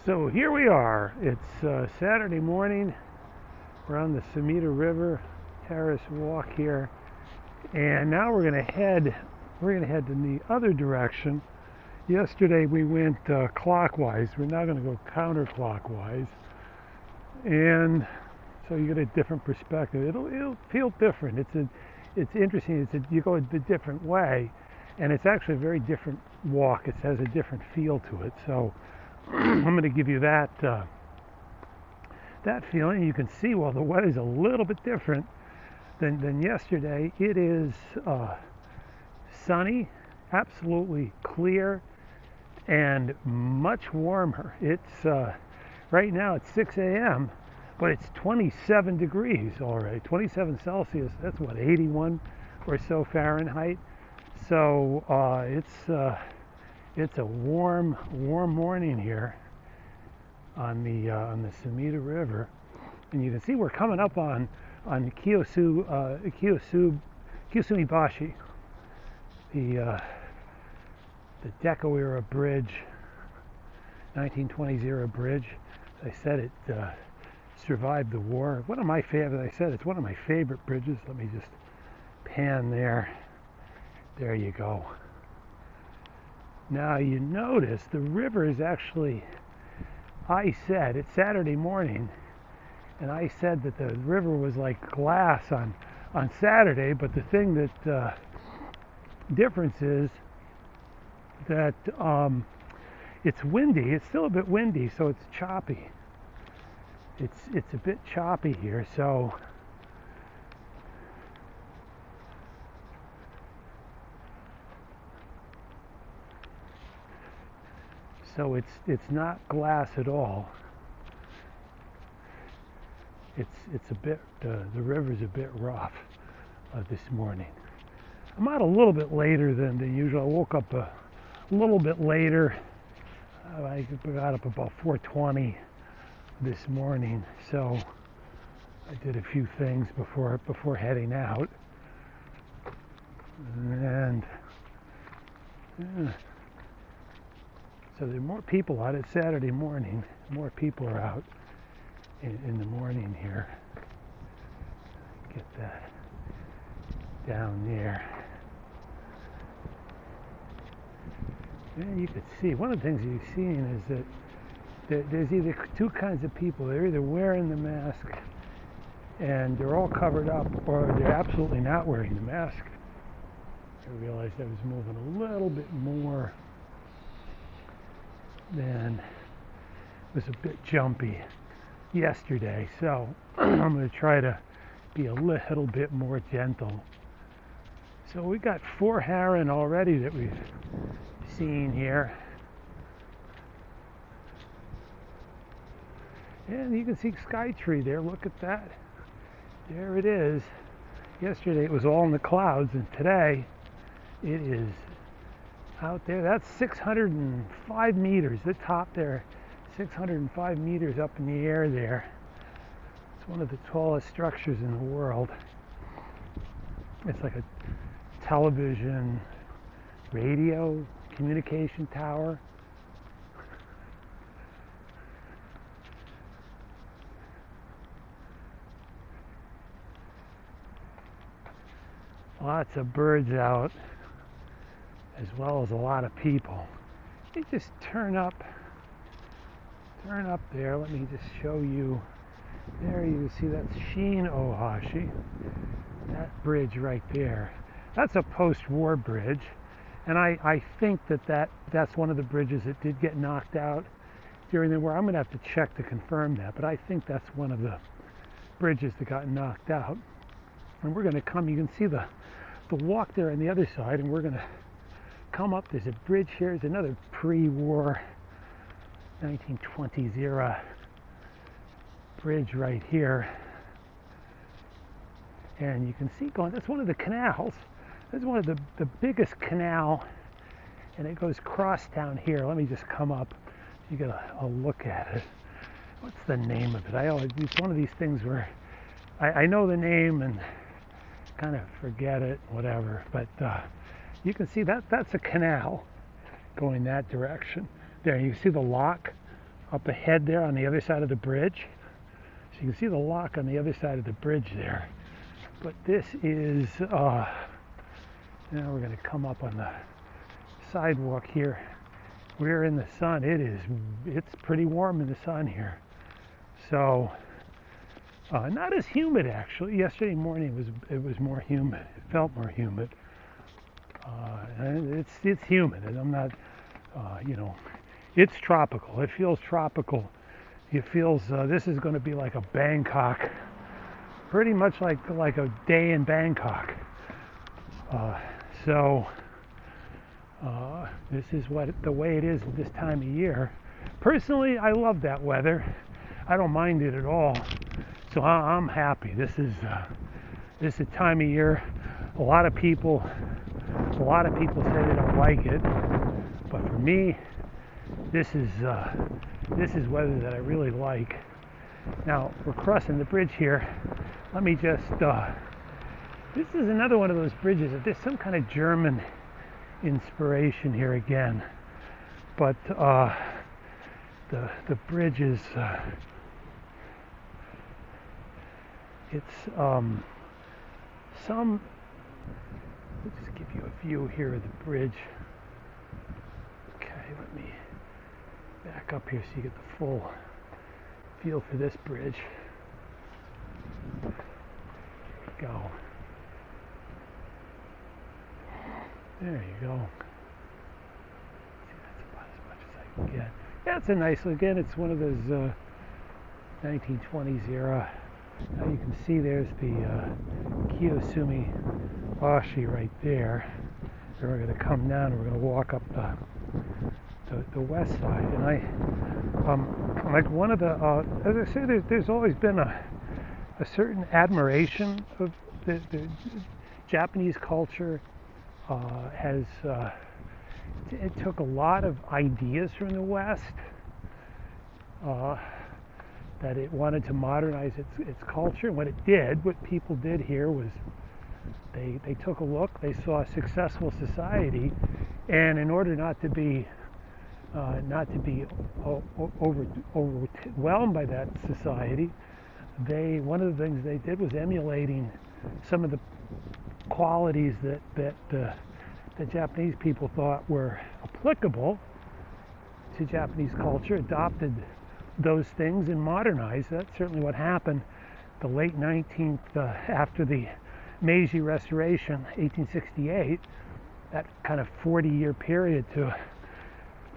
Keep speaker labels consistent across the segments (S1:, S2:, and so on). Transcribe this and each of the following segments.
S1: So here we are. It's Saturday morning. We're on the Sumida River Terrace walk here, and now we're gonna head in the other direction. Yesterday we went clockwise. We're now gonna go counterclockwise, and so you get a different perspective. It'll feel different. It's interesting. You go a different way, and it's actually a very different walk. It has a different feel to it. So I'm going to give you that feeling. You can see, well, the weather's a little bit different than yesterday. It is sunny, absolutely clear, and much warmer. It's right now it's 6 a.m., but it's 27 degrees already. 27 Celsius. That's what, 81 or so Fahrenheit. So it's a warm morning here on the Sumida River, and you can see we're coming up on Kiyosumibashi, the Deco era bridge, 1920s era bridge. As I said, it survived the war. One of my favorite. I said it's one of my favorite bridges. Let me just pan there. There you go. Now you notice the river is actually, I said, it's Saturday morning, and I said that the river was like glass on Saturday, but the thing that difference is that it's windy. It's still a bit windy, so it's choppy. It's a bit choppy here, so it's not glass at all. It's a bit the river's a bit rough this morning. I'm out a little bit later than the usual. I woke up a little bit later. I got up about 4:20 this morning, so I did a few things before heading out, and so there are more people out. It's Saturday morning. More people are out in the morning here. Get that down there. And you could see, one of the things you're seeing is that there's either two kinds of people. They're either wearing the mask and they're all covered up, or they're absolutely not wearing the mask. I realized I was moving a little bit more than, it was a bit jumpy yesterday, so I'm going to try to be a little bit more gentle. So we got 4 heron already that we've seen here, and you can see Skytree there. Look at that. There it is. Yesterday it was all in the clouds, and today it is out there. That's 605 meters. The top there, 605 meters up in the air there. It's one of the tallest structures in the world. It's like a television, radio, communication tower. Lots of birds out, as well as a lot of people. They just turn up there. Let me just show you. There you see that's Shin Ohashi, that bridge right there. That's a post-war bridge, and I think that's one of the bridges that did get knocked out during the war. I'm going to have to check to confirm that, but I think that's one of the bridges that got knocked out. And we're going to come, you can see the walk there on the other side, and we're going to come up. There's a bridge here. There's another pre-war 1920s era bridge right here, and you can see going, that's one of the canals. That's one of the biggest canal, and it goes cross down here. Let me just come up. You get a look at it. What's the name of it? It's one of these things where I know the name and kind of forget it, whatever, but you can see that's a canal going that direction. There, you see the lock up ahead there on the other side of the bridge. So you can see the lock on the other side of the bridge there. But this is, now we're going to come up on the sidewalk here. We're in the sun. It's pretty warm in the sun here. So, not as humid actually. Yesterday morning it was more humid. It felt more humid. And it's humid, and I'm not, it's tropical. It feels tropical. It feels this is going to be like a Bangkok, pretty much like a day in Bangkok. This is the way it is at this time of year. Personally, I love that weather. I don't mind it at all. So I'm happy. This is a time of year. A lot of people say they don't like it, but for me, this is weather that I really like. Now we're crossing the bridge here. Let me just. This is another one of those bridges. There's some kind of German inspiration here again, but the bridge is. It's some. Let's just give you a view here of the bridge. Okay, let me back up here so you get the full feel for this bridge. Here we go. There you go. See, that's about as much as I can get. Yeah, it's a nice, again, it's one of those 1920s era. Now you can see there's the Kiyosumi Ashi right there. Then we're going to come down and we're going to walk up the west side. And I like one of the as I say, there's always been a certain admiration of the Japanese culture. It took a lot of ideas from the West that it wanted to modernize its culture. And what people did here was they took a look, they saw a successful society, and in order not to be overwhelmed by that society, one of the things they did was emulating some of the qualities that the Japanese people thought were applicable to Japanese culture, adopted those things and modernized. That's certainly what happened the late 19th, after the Meiji Restoration, 1868, that kind of 40-year period to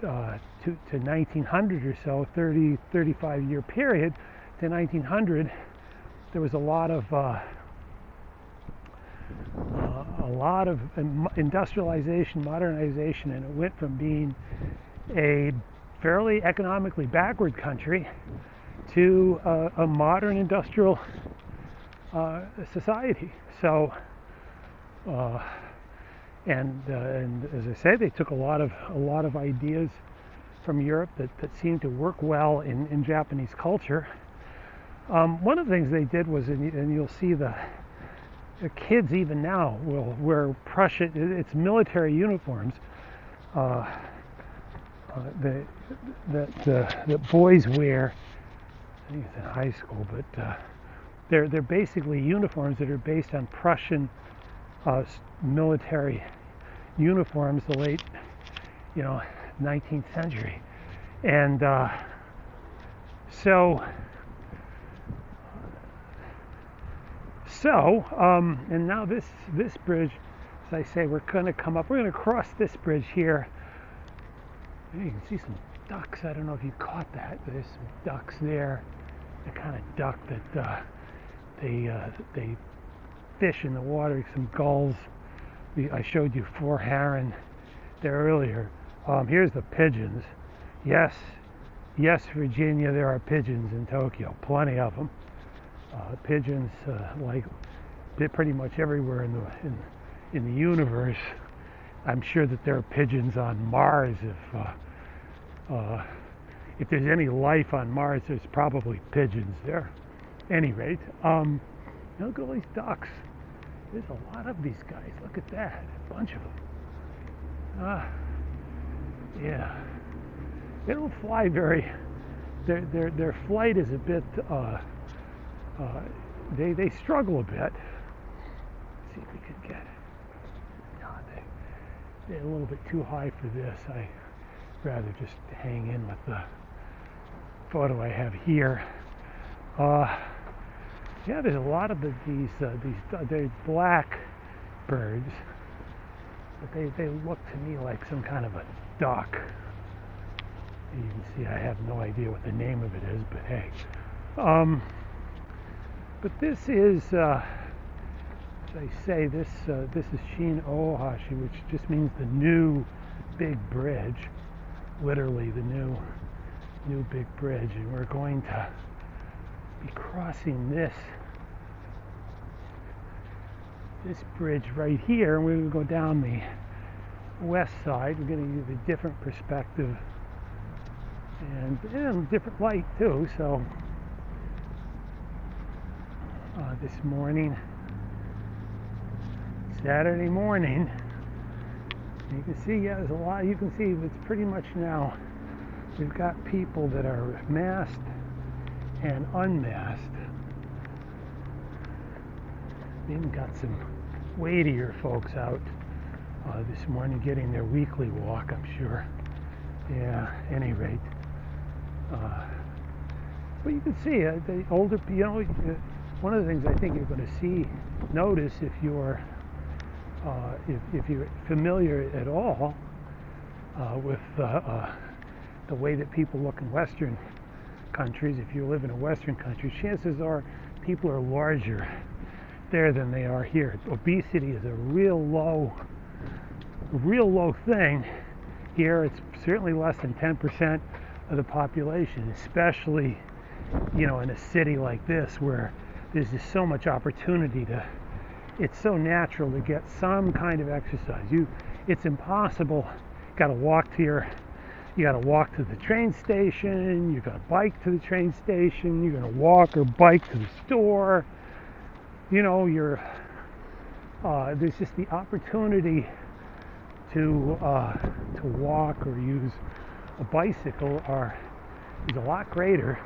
S1: 1900 or so, 35-year period to 1900, there was a lot of industrialization, modernization, and it went from being a fairly economically backward country to a modern industrial society. So, and as I say, they took a lot of ideas from Europe that seemed to work well in Japanese culture. One of the things they did was, and you'll see the kids even now will wear Prussian, it's military uniforms that boys wear. I think it's in high school, but they're basically uniforms that are based on Prussian military uniforms, the late 19th century, and and now this bridge, as I say, we're going to cross this bridge here. You can see some ducks. I don't know if you caught that, but there's some ducks there. The kind of duck that they fish in the water. Some gulls. I showed you 4 heron there earlier. Here's the pigeons. Yes, Virginia, there are pigeons in Tokyo. Plenty of them. Pigeons, like pretty much everywhere in the universe. I'm sure that there are pigeons on Mars. If there's any life on Mars, there's probably pigeons there. Any rate, look at all these ducks. There's a lot of these guys. Look at that, a bunch of them. Yeah, they don't fly very their flight is a bit they struggle a bit. Let's see if we can get it. No, they're a little bit too high for this. I'd rather just hang in with the photo I have here. Yeah, there's a lot of these they're black birds, but they look to me like some kind of a duck. You can see I have no idea what the name of it is, but hey. But this is, as I say, this is Shin Ohashi, which just means the new big bridge, literally the new big bridge, and we're going to be crossing this bridge right here, and we're going to go down the west side. We're going to use a different perspective and different light too. So this morning, Saturday morning, you can see, yeah, there's a lot. You can see it's pretty much now. We've got people that are masked and unmasked. We even got some weightier folks out this morning getting their weekly walk, I'm sure. Yeah, at any rate. But you can see the older, one of the things I think you're going to notice if you're familiar at all with the way that people look in Western countries, if you live in a Western country, chances are people are larger there than they are here. Obesity is a real low thing here. It's certainly less than 10% of the population, especially in a city like this where there's just so much opportunity it's so natural to get some kind of exercise. It's impossible. You got to walk to the train station, you got to bike to the train station, you're going to walk or bike to the store. There's just the opportunity to walk or use a bicycle is a lot greater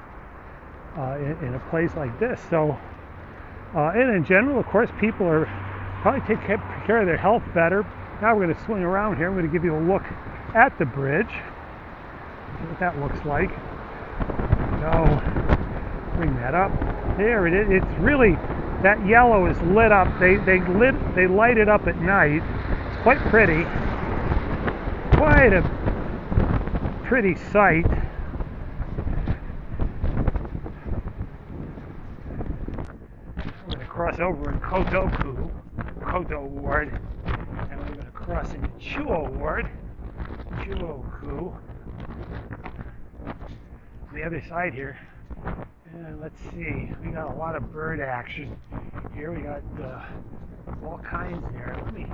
S1: in a place like this. So, and in general, of course, people are probably take care of their health better. Now we're going to swing around here. I'm going to give you a look at the bridge. See what that looks like. So, bring that up. There it is. It's really, that yellow is lit up. They light it up at night. It's quite pretty. Quite a pretty sight. We're going to cross over in Koto Ward, and we're going to cross into Chuo Ward, Chuo-ku. The other side here, and let's see, we got a lot of bird action here. We got all kinds here. Let me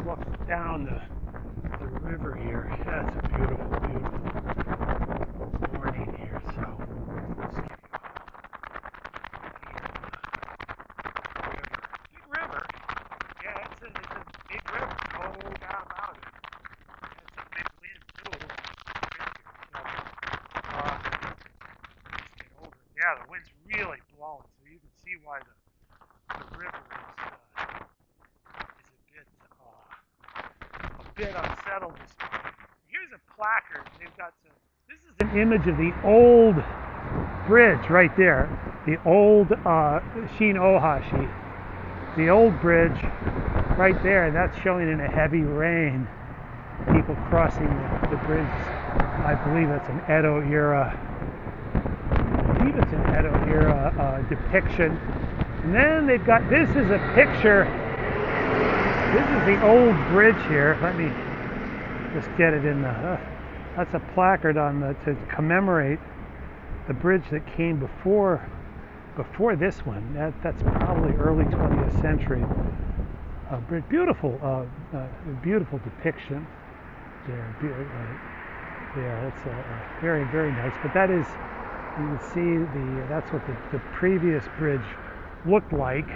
S1: look down the river here. That's a beautiful morning here. So let's give you big river. Yeah, it's a big river. No doubt about it. It's a big wind too. Yeah, the wind's really blowing, so you can see why the river is a bit unsettled this morning. Here's a placard. They've got some. This is an image of the old bridge right there, the old Shin Ohashi, the old bridge right there. That's showing in a heavy rain. People crossing the bridge. I believe that's an Edo era. It's an Edo era depiction. And then they've got, this is a picture. This is the old bridge here. Let me just get it in the, that's a placard to commemorate the bridge that came before this one. That's probably early 20th century. Beautiful depiction there. It's very, very nice. But that is, you can see that's what the previous bridge looked like.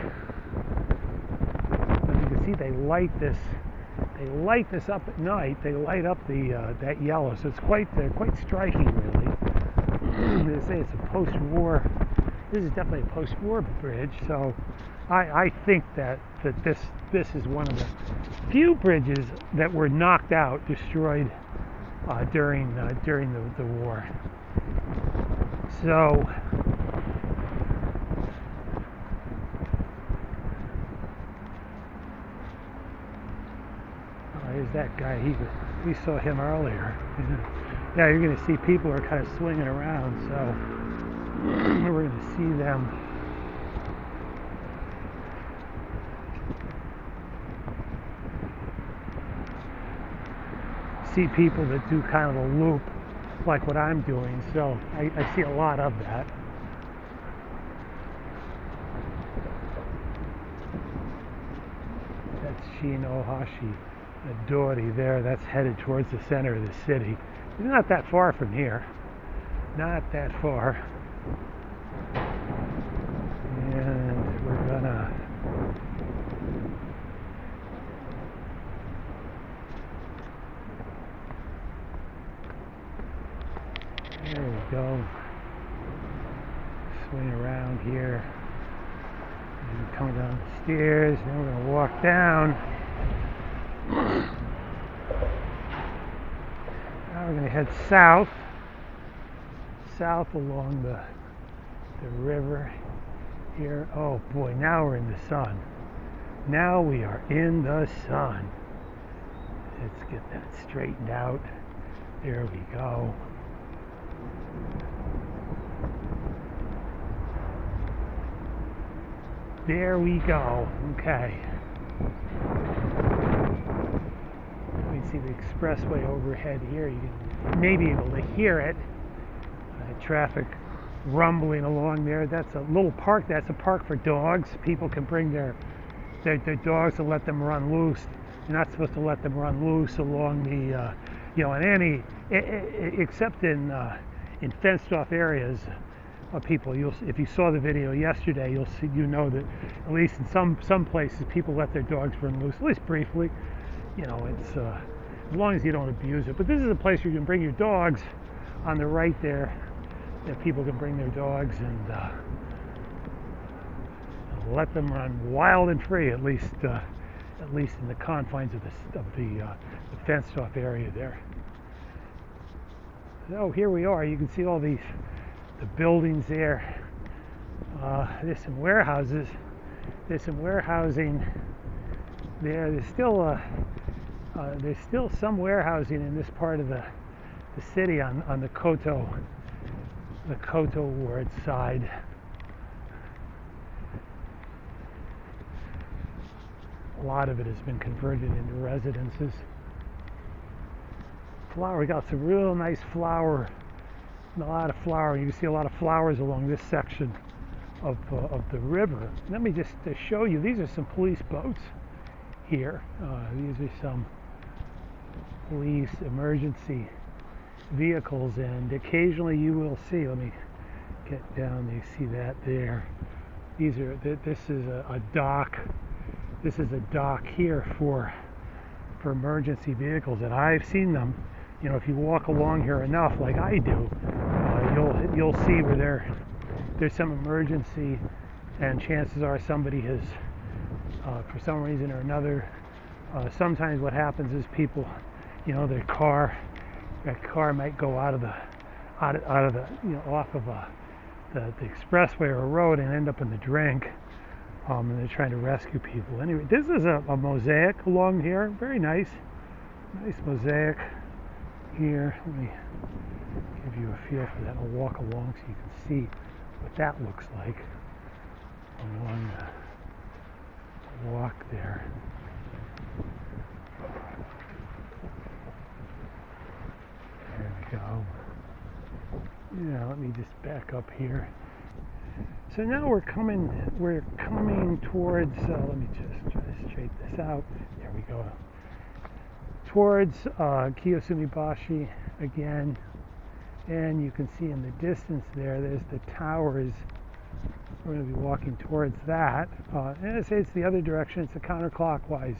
S1: And you can see they light this up at night. They light up that yellow, so it's quite striking, really. to say it's a post-war. This is definitely a post-war bridge. So I think that this is one of the few bridges that were knocked out, destroyed during the war. So here's that guy. We saw him earlier. Yeah, you're going to see people are kind of swinging around. So we're going to see them. See people that do kind of a loop like what I'm doing, so I see a lot of that. That's Shinohashi, the Dori there. That's headed towards the center of the city. It's not that far from here. Not that far. And we're gonna there we go. Swing around here. And come down the stairs. Then we're going to walk down. Now we're going to head south. South along the river here. Oh boy, now we're in the sun. Now we are in the sun. Let's get that straightened out. There we go. There we go. Okay. You can see the expressway overhead here. You may be able to hear it. Traffic rumbling along there. That's a little park. That's a park for dogs. People can bring their dogs and let them run loose. You're not supposed to let them run loose along the, in any, except in fenced-off areas. People, if you saw the video yesterday, you'll see, that at least in some places people let their dogs run loose, at least briefly. It's as long as you don't abuse it. But this is a place where you can bring your dogs. On the right there, that people can bring their dogs and let them run wild and free, at least in the confines of the fenced-off area there. So here we are. You can see all the buildings there. There's some warehouses. There's some warehousing there. There's still some warehousing in this part of the city on the Koto ward side. A lot of it has been converted into residences. We got some real nice flower. A lot of flower. You can see a lot of flowers along this section of the river. Let me just show you. These are some police boats here. These are some police emergency vehicles, and occasionally you will see. Let me get down. You see that there. This is a dock. This is a dock here for emergency vehicles, and I've seen them. If you walk along here enough, like I do, you'll see where there's some emergency, and chances are somebody has, for some reason or another. Sometimes what happens is people, that car might go off of the expressway or road and end up in the drink, and they're trying to rescue people. Anyway, this is a mosaic along here. Very nice mosaic here. Let me give you a feel for that. I'll walk along so you can see what that looks like along the walk there. There we go. Yeah, let me just back up here. So now we're coming towards, let me just try to straighten this out. There we go. Towards Kiyosumibashi again. And you can see in the distance there's the towers. We're going to be walking towards that. And I say it's the other direction. It's a counterclockwise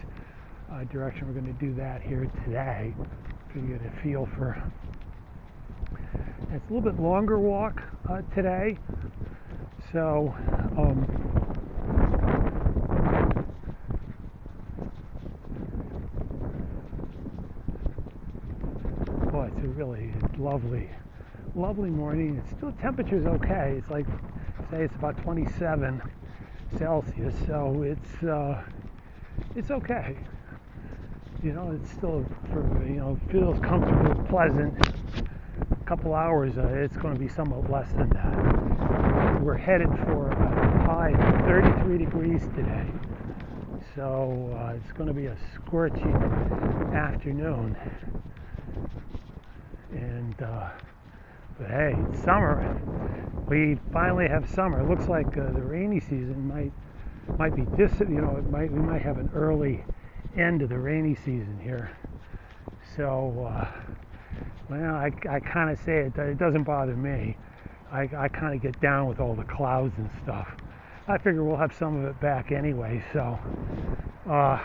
S1: direction. We're going to do that here today. So you get a feel for. It's a little bit longer walk today, so boy, it's a really lovely morning. It's still, temperature's okay. It's like, say, it's about 27 Celsius, so it's okay. You know, it's still, feels comfortable, pleasant. A couple hours, it's going to be somewhat less than that. We're headed for a high of 33 degrees today, so it's going to be a scorching afternoon. And but hey, it's summer. We finally have summer. It looks like the rainy season might be we might have an early end of the rainy season here. So well, I kind of say it doesn't bother me. I kind of get down with all the clouds and stuff. I figure we'll have some of it back anyway. So I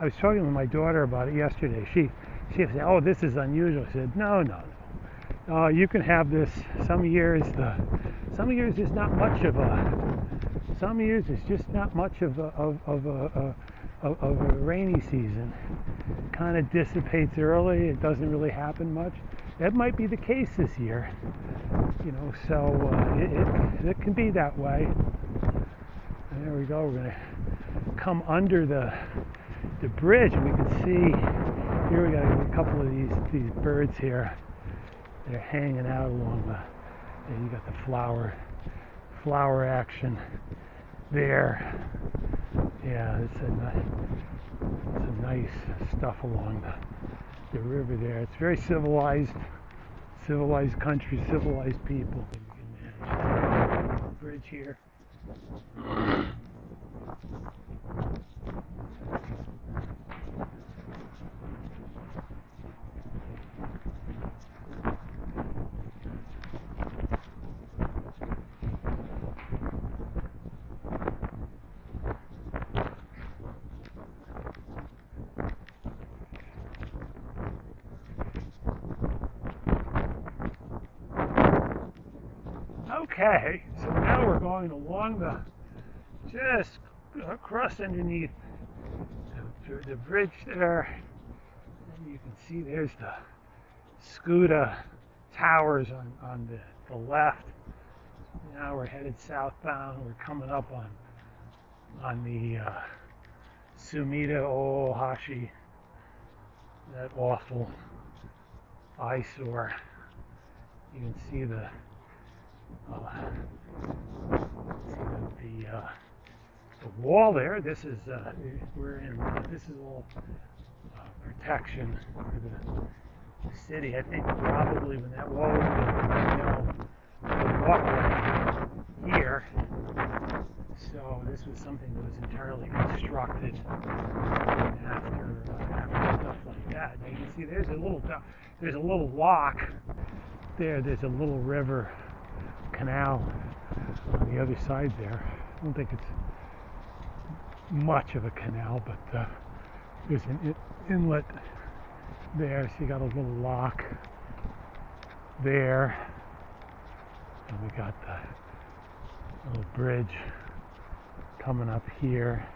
S1: was talking with my daughter about it yesterday. She said, "Oh, this is unusual." I said, No. You can have this. Some years is not much of a. Some years it's just not much of a rainy season. Kind of dissipates early. It doesn't really happen much. That might be the case this year. So it can be that way. And there we go. We're gonna come under the bridge, and we can see here we got a couple of these birds here. They're hanging out along and you got the flower action there. Yeah, it's a nice stuff along the river there. It's very civilized country, civilized people. We can manage the bridge here. Okay, so now we're going along just across underneath the bridge there, and you can see there's the Sumida Towers on the left. Now we're headed southbound. We're coming up on the Sumida Ohashi, that awful eyesore. You can see the wall there. This is this is all protection for the city. I think probably when that wall was built, the walkway here. So this was something that was entirely constructed after stuff like that. And you can see there's a little lock there. There's a little river canal on the other side there. I don't think it's much of a canal, but there's an inlet there, so you got a little lock there, and we got the little bridge coming up here.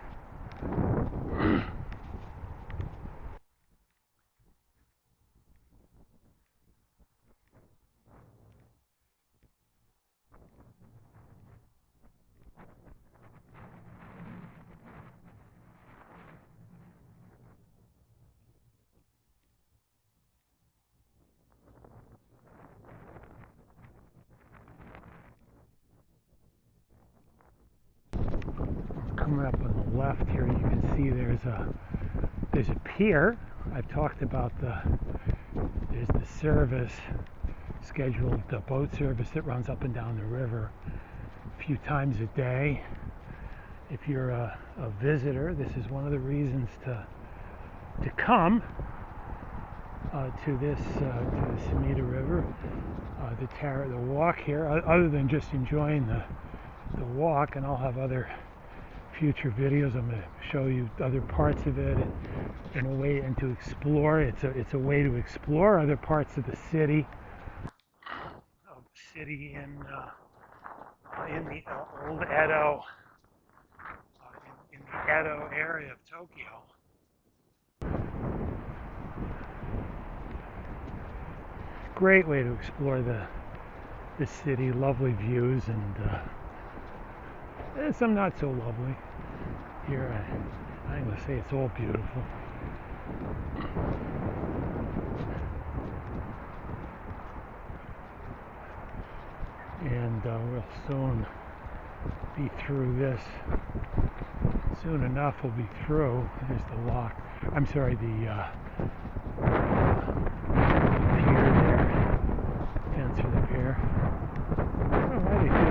S1: Coming up on the left here, you can see there's a pier. I've talked about there's the service, scheduled boat service that runs up and down the river a few times a day. If you're a visitor, this is one of the reasons to come to the Sumida River, the walk here. Other than just enjoying the walk, and I'll have other future videos. I'm going to show you other parts of it and to explore. It's a way to explore other parts of the city. city in the old Edo, in the Edo area of Tokyo. Great way to explore the city. Lovely views and some not so lovely. Here, I'm going to say it's all beautiful. And we'll soon be through this. Soon enough, we'll be through. There's the lock. I'm sorry, the pier there. Fence for the pier. I don't know why they got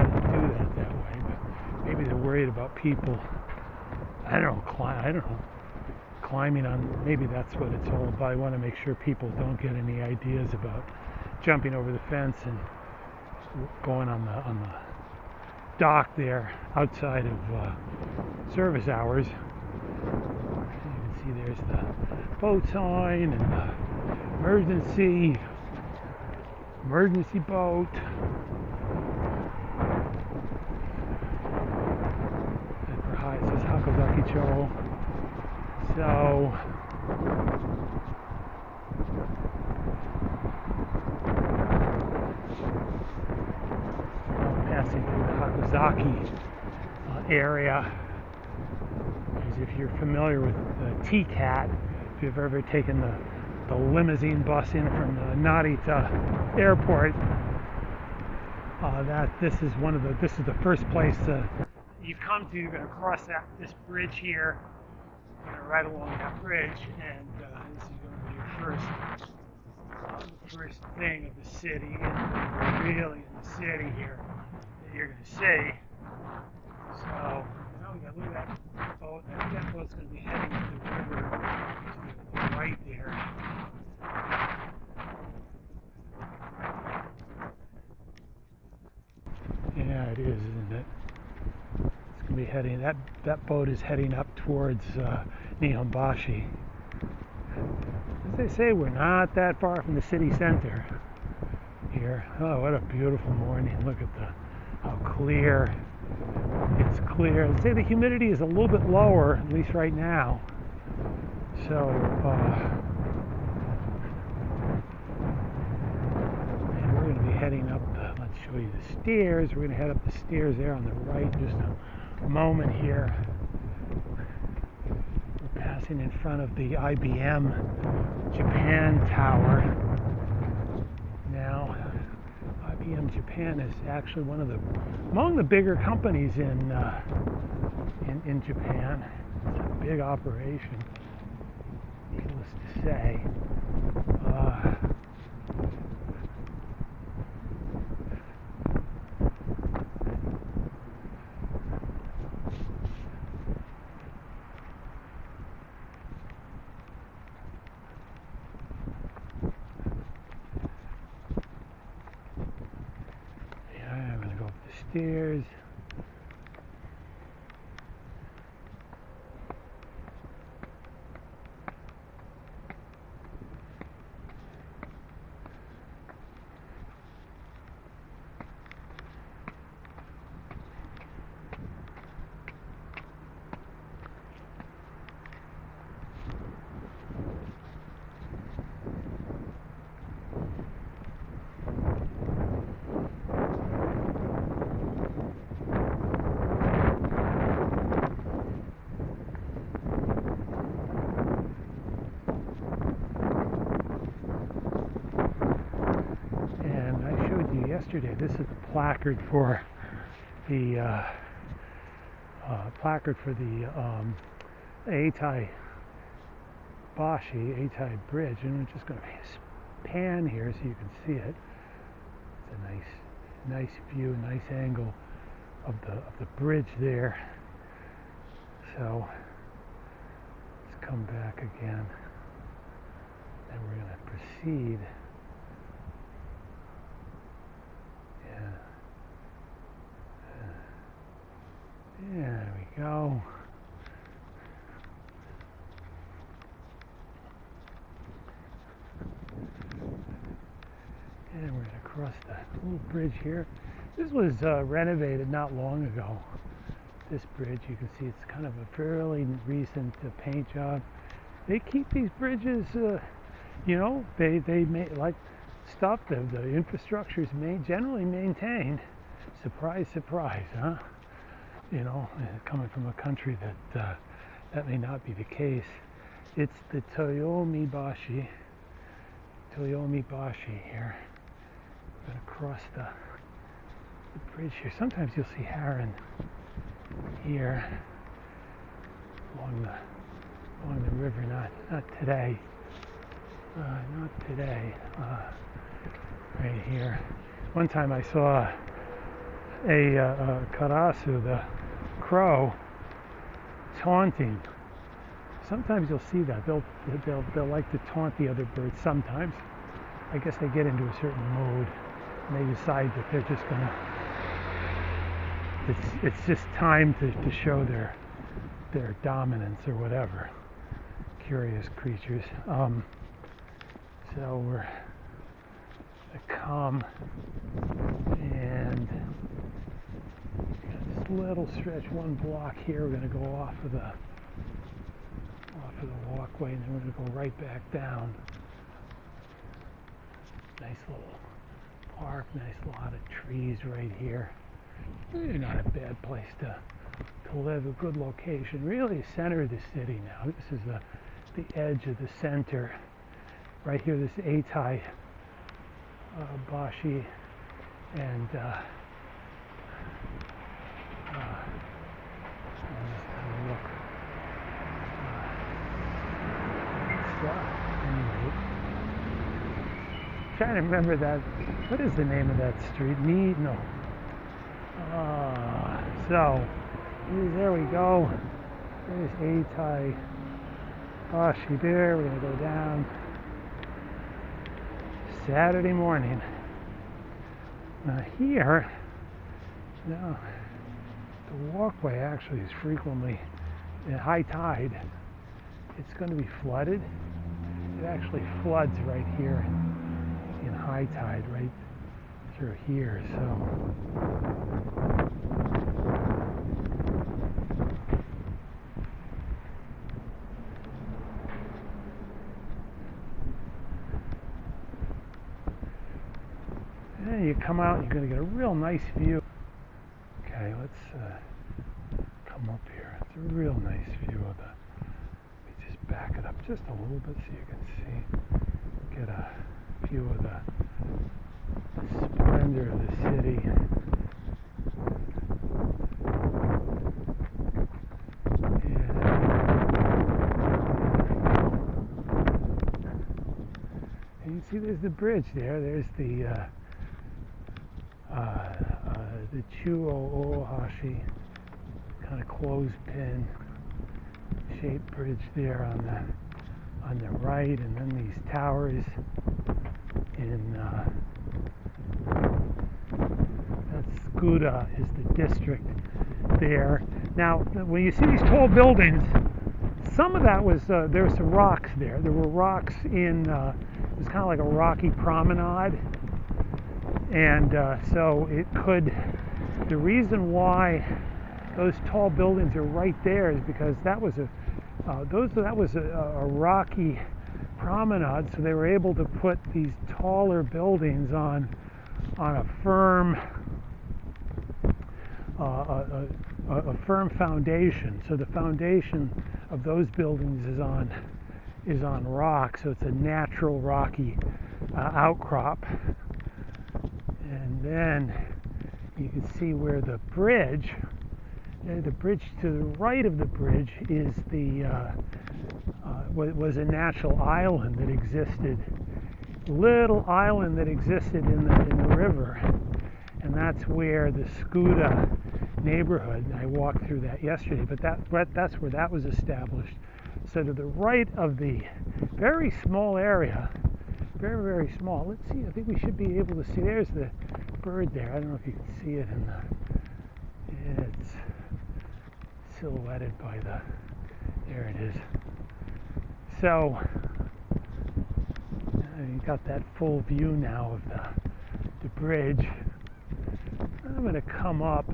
S1: to do that way, but maybe they're worried about people. I don't know, climbing on. Maybe that's what it's all about. I want to make sure people don't get any ideas about jumping over the fence and going on the dock there outside of service hours. You can see there's the boat sign and the emergency boat. It says Hakozaki Cho. So passing through the Hakozaki area. As if you're familiar with the T-Cat, if you've ever taken the limousine bus in from the Narita airport, this is the first place you come to. You're going to cross this bridge here. You're going to ride along that bridge, and this is going to be your first thing of the city, and really in the city here that you're going to see. So, look at that boat. I think that boat's going to be heading to the river to the right there. Yeah, it is, isn't it? It's going to be heading. That boat is heading up towards Nihonbashi. As they say, we're not that far from the city center here. Oh, what a beautiful morning! Look at how clear. It's clear. I'd say the humidity is a little bit lower, at least right now. So, and we're going to be heading up. Let's show you the stairs. We're going to head up the stairs there on the right. Just a moment here. We're passing in front of the IBM Japan Tower. Now, IBM Japan is actually among the bigger companies in Japan. It's a big operation, needless to say. I'm going to go up the stairs. Yesterday, this is the placard for the Eitai Bridge, and we're just going to pan here so you can see it. It's a nice view, nice angle of the bridge there. So let's come back again, and we're going to proceed. There we go. And we're going to cross the little bridge here. This was renovated not long ago. This bridge, you can see it's kind of a fairly recent paint job. They keep these bridges, you know, they make like stuff. The infrastructure is generally maintained. Surprise, surprise, huh? You know, coming from a country that that may not be the case. It's the Toyomibashi here. We're going to cross the bridge here. Sometimes you'll see heron here along the river. Not today. Not today. Right here. One time I saw a karasu, the crow, taunting. Sometimes you'll see that they'll like to taunt the other birds. Sometimes, I guess they get into a certain mood and they decide that they're just gonna. It's just time to show their dominance or whatever. Curious creatures. So we're come and this little stretch, one block here. We're going to go off of the walkway, and then we're going to go right back down. Nice little park, nice lot of trees right here. Really not a bad place to live. A good location. Really the center of the city now. This is the edge of the center. Right here, this Eitai Bashi, and look. Anyway, trying to remember that. What is the name of that street? No. So there we go. There's Eitai Bashi there. We're gonna go down. Saturday morning. Now here, now the walkway actually is frequently at high tide. It's going to be flooded. It actually floods right here in high tide, right through here. So and you come out, you're going to get a real nice view. Okay, let's come up here. It's a real nice view of the. Let me just back it up just a little bit so you can see, get a view of the splendor of the city. And you see, there's the bridge there. There's the Chuo-Ohashi kind of clothespin shaped bridge there on the right, and then these towers in that's Sukuda is the district there. Now, when you see these tall buildings, some of that was there were some rocks there. There were rocks in it was kind of like a rocky promenade. And so it could, the reason why those tall buildings are right there is because that was a rocky promenade, so they were able to put these taller buildings on a firm foundation. So the foundation of those buildings is on rock, so it's a natural rocky outcrop. And then you can see where the bridge to the right of the bridge is was a natural island that existed, little island that existed in the river, and that's where the Sukuda neighborhood. I walked through that yesterday, but that's where that was established. So to the right of the very small area. Very, very small. Let's see. I think we should be able to see. There's the bird there. I don't know if you can see it in the. It's silhouetted by the. There it is. So you got that full view now of the bridge. going to come up,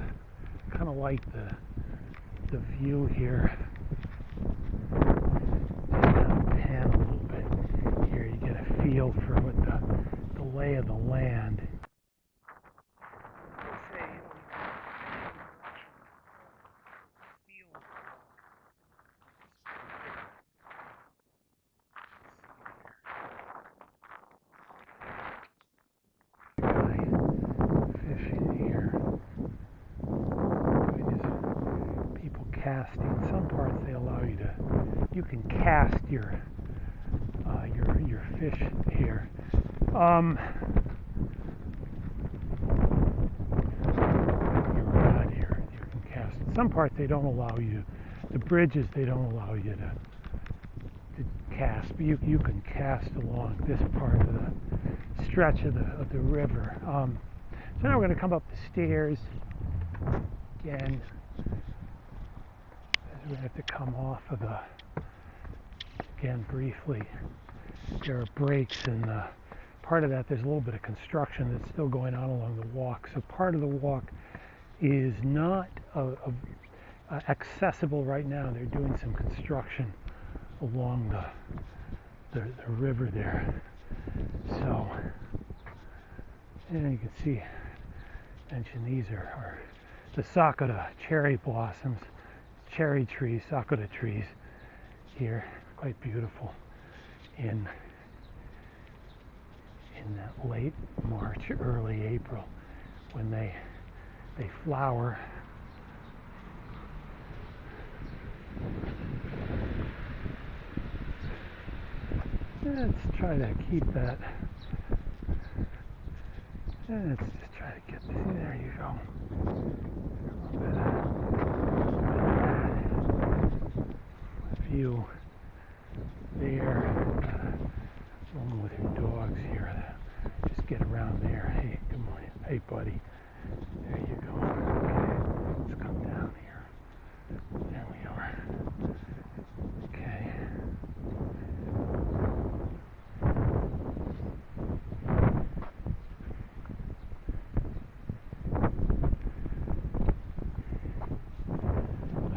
S1: kind of like the view here. Pan a little bit here, you get a feel for what the lay of the land. Casting. Some parts they allow you can cast your fish here. You're not here. You can cast. Some parts they don't allow you. The bridges they don't allow you to cast, but you can cast along this part of the stretch of the river. So now we're going to come up the stairs again. We have to come off of again briefly, there are breaks and part of that, there's a little bit of construction that's still going on along the walk. So part of the walk is not accessible right now. They're doing some construction along the river there. So, and you can see, mention these are the sakura cherry blossoms. Cherry trees, sakura trees here, quite beautiful in that late March, early April when they flower. Let's try to keep that. Let's just try to get there. You go. A little bit view there. Woman with her dogs here. Just get around there. Hey, good morning. Hey, buddy. There you go. Okay, let's come down here. There we are. Okay.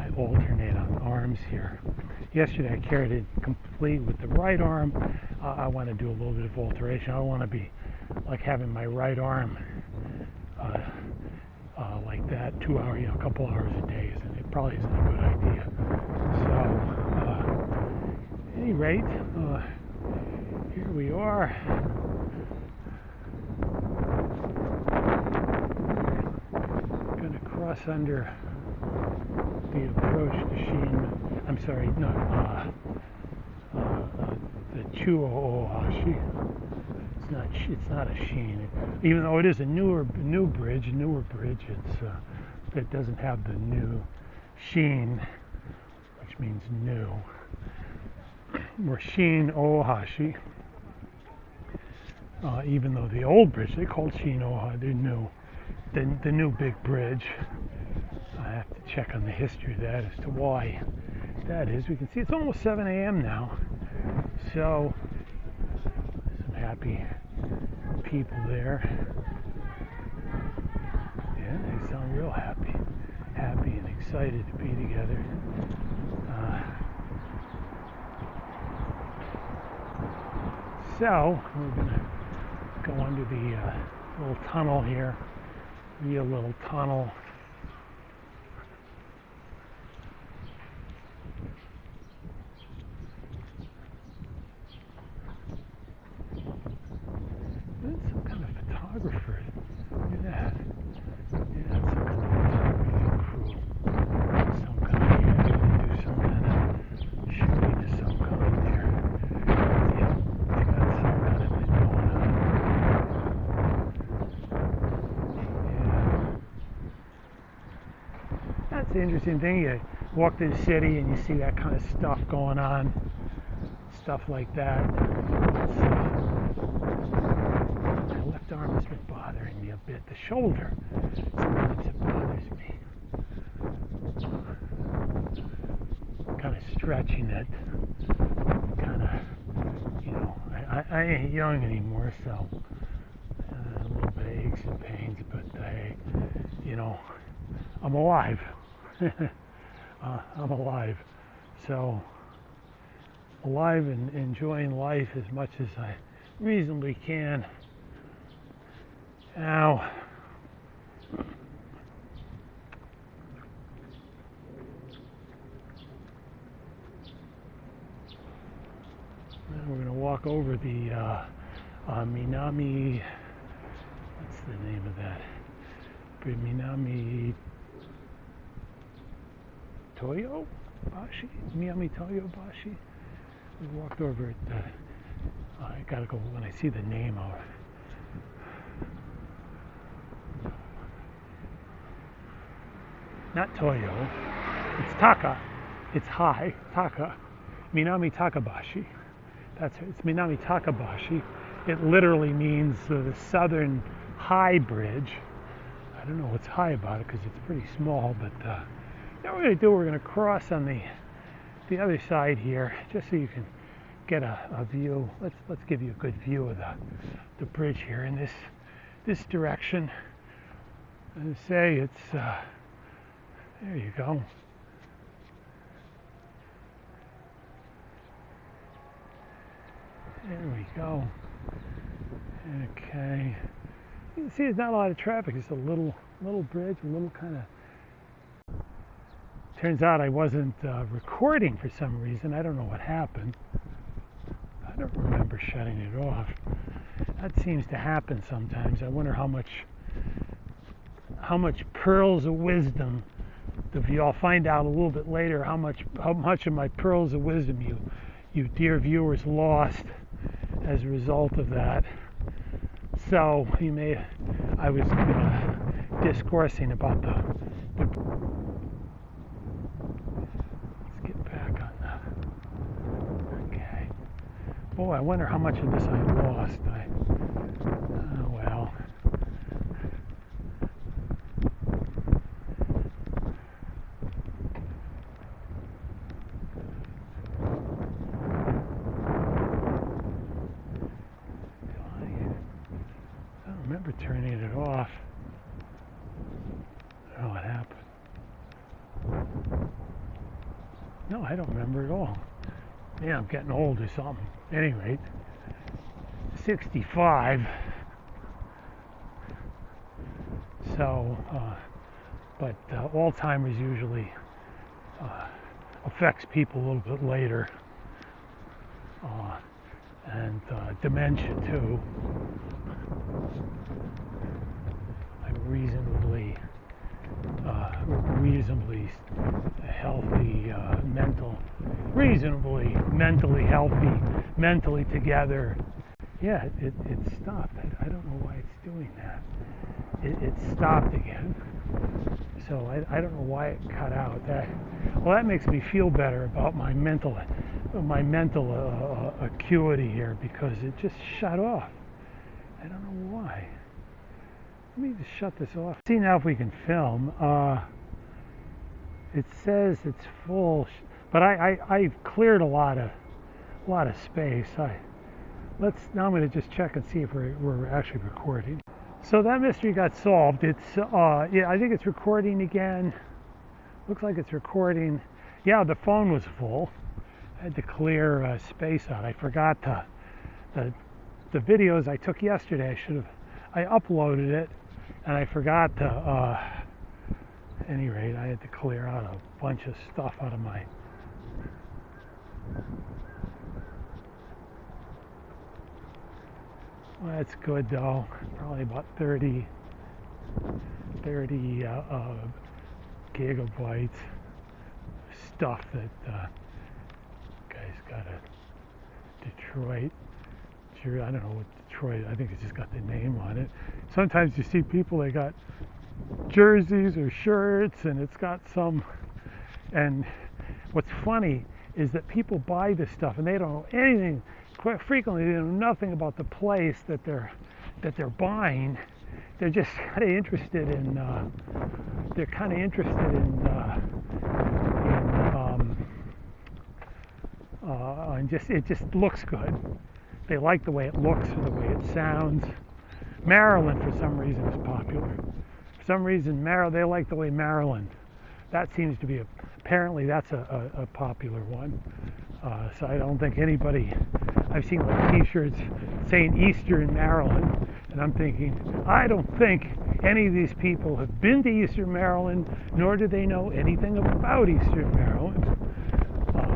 S1: I alternate on arms here. Yesterday I carried it complete with the right arm. I want to do a little bit of alteration. I want to be like having my right arm like that 2 hours, a couple hours a day. It probably isn't a good idea. So, at any rate, here we are. Going to cross under the approach to Sheen. I'm sorry, no, the Chuo Ohashi. It's not a Sheen. Even though it is a newer bridge, it's that doesn't have the new Sheen, which means new. Or Sheen Ohashi. Even though the old bridge they called Sheen Ohashi, they're new. The new big bridge. I have to check on the history of that as to why that is. We can see it's almost 7 a.m. now. So, some happy people there. Yeah, they sound real happy and excited to be together. So, we're going to go under the little tunnel here. Be a little tunnel. That's some kind of photographer. Look at that. Yeah, that's some kind of crew. Some kind of, do some kind of shooting of some kind there. Yeah, they got some kind of thing going on. Yeah. That's the interesting thing. You walk through the city and you see that kind of stuff going on. Stuff like that. My left arm has been bothering me a bit. The shoulder. Sometimes it bothers me. Kind of stretching it. Kind of, I ain't young anymore, so a little bit of aches and pains, but hey, you know, I'm alive. I'm alive. So, alive and enjoying life as much as I reasonably can. Now, we're going to walk over the Minami, what's the name of that? Minami Toyo Bashi? Minami Toyo Bashi? We walked over it. I gotta go when I see the name of it. Not Toyo. It's Taka. It's high. Taka. Minami Takabashi. That's it. It's Minami Takabashi. It literally means the southern high bridge. I don't know what's high about it because it's pretty small, but now what we're going to do, we're going to cross on the other side here, just so you can get a view. Let's give you a good view of the bridge here in this direction. And say it's there you go. There we go. Okay. You can see there's not a lot of traffic. It's a little bridge, a little kind of. Turns out I wasn't recording for some reason. I don't know what happened. I don't remember shutting it off. That seems to happen sometimes. I wonder how much pearls of wisdom. I'll find out a little bit later how much of my pearls of wisdom you dear viewers lost as a result of that. So I was discoursing about the. Let's get back on that. Okay. Oh, I wonder how much of this I lost. Oh well. Turning it off. I don't know what happened. No, I don't remember at all. Yeah, I'm getting old or something. At any rate, 65. So, but Alzheimer's usually affects people a little bit later, and dementia too. Reasonably healthy, reasonably mentally healthy, mentally together. Yeah, it stopped. I don't know why it's doing that. It stopped again. So I don't know why it cut out. That makes me feel better about my mental acuity here, because it just shut off. I don't know why. Let me just shut this off. See now if we can film. It says it's full, but I cleared a lot of space. Now I'm going to just check and see if we're actually recording. So that mystery got solved. It's yeah, I think it's recording again. Looks like it's recording. Yeah, the phone was full. I had to clear space out. I forgot the videos I took yesterday. I uploaded it. And I forgot to, at any rate, I had to clear out a bunch of stuff out of my. Well, that's good though. Probably about 30 gigabytes stuff that guy's got a Detroit. I don't know what Detroit, I think it's just got the name on it. Sometimes you see people, they got jerseys or shirts, and it's got some, and what's funny is that people buy this stuff and they don't know anything. Quite frequently they know nothing about the place that they're buying. They're just kind of interested in and it just looks good. They like the way it looks or the way it sounds. Maryland, for some reason, is popular. For some reason, they like the way Maryland. That seems to be apparently that's a popular one. So I don't think anybody. I've seen like T-shirts saying Eastern Maryland, and I'm thinking I don't think any of these people have been to Eastern Maryland, nor do they know anything about Eastern Maryland.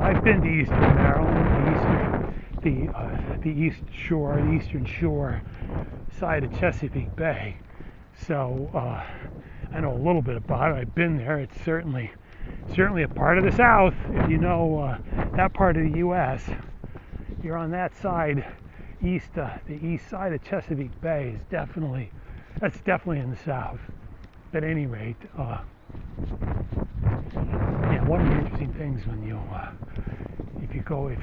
S1: I've been to Eastern Maryland, the Eastern Shore side of Chesapeake Bay. So I know a little bit about it. I've been there. It's certainly a part of the South. If you know that part of the U.S., you're on that side, the east side of Chesapeake Bay is definitely in the South. At any rate, one of the interesting things when you if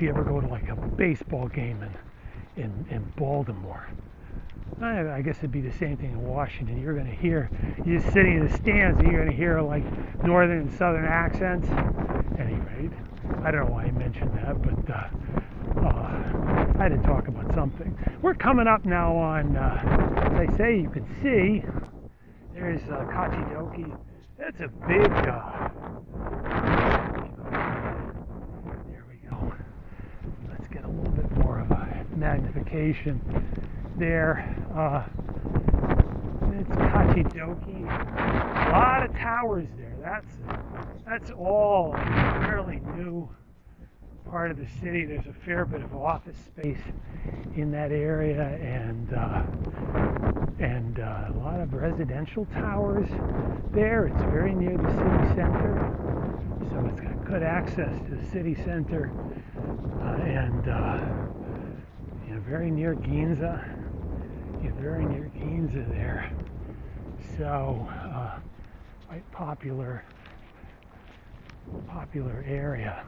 S1: you ever go to like a baseball game in Baltimore, I guess it'd be the same thing in Washington. You're just sitting in the stands and you're going to hear like northern and southern accents. At any rate, I don't know why I mentioned that, but I had to talk about something. We're coming up now on, as I say, you can see, there's Kachidoki. That's a big, there we go. Let's get a little bit more of a magnification there. It's Kachidoki. A lot of towers there. That's all fairly new part of the city. There's a fair bit of office space in that area, and a lot of residential towers there. It's very near the city center, so it's got good access to the city center, and very near Ginza. You're very near Ginza there, so quite popular area.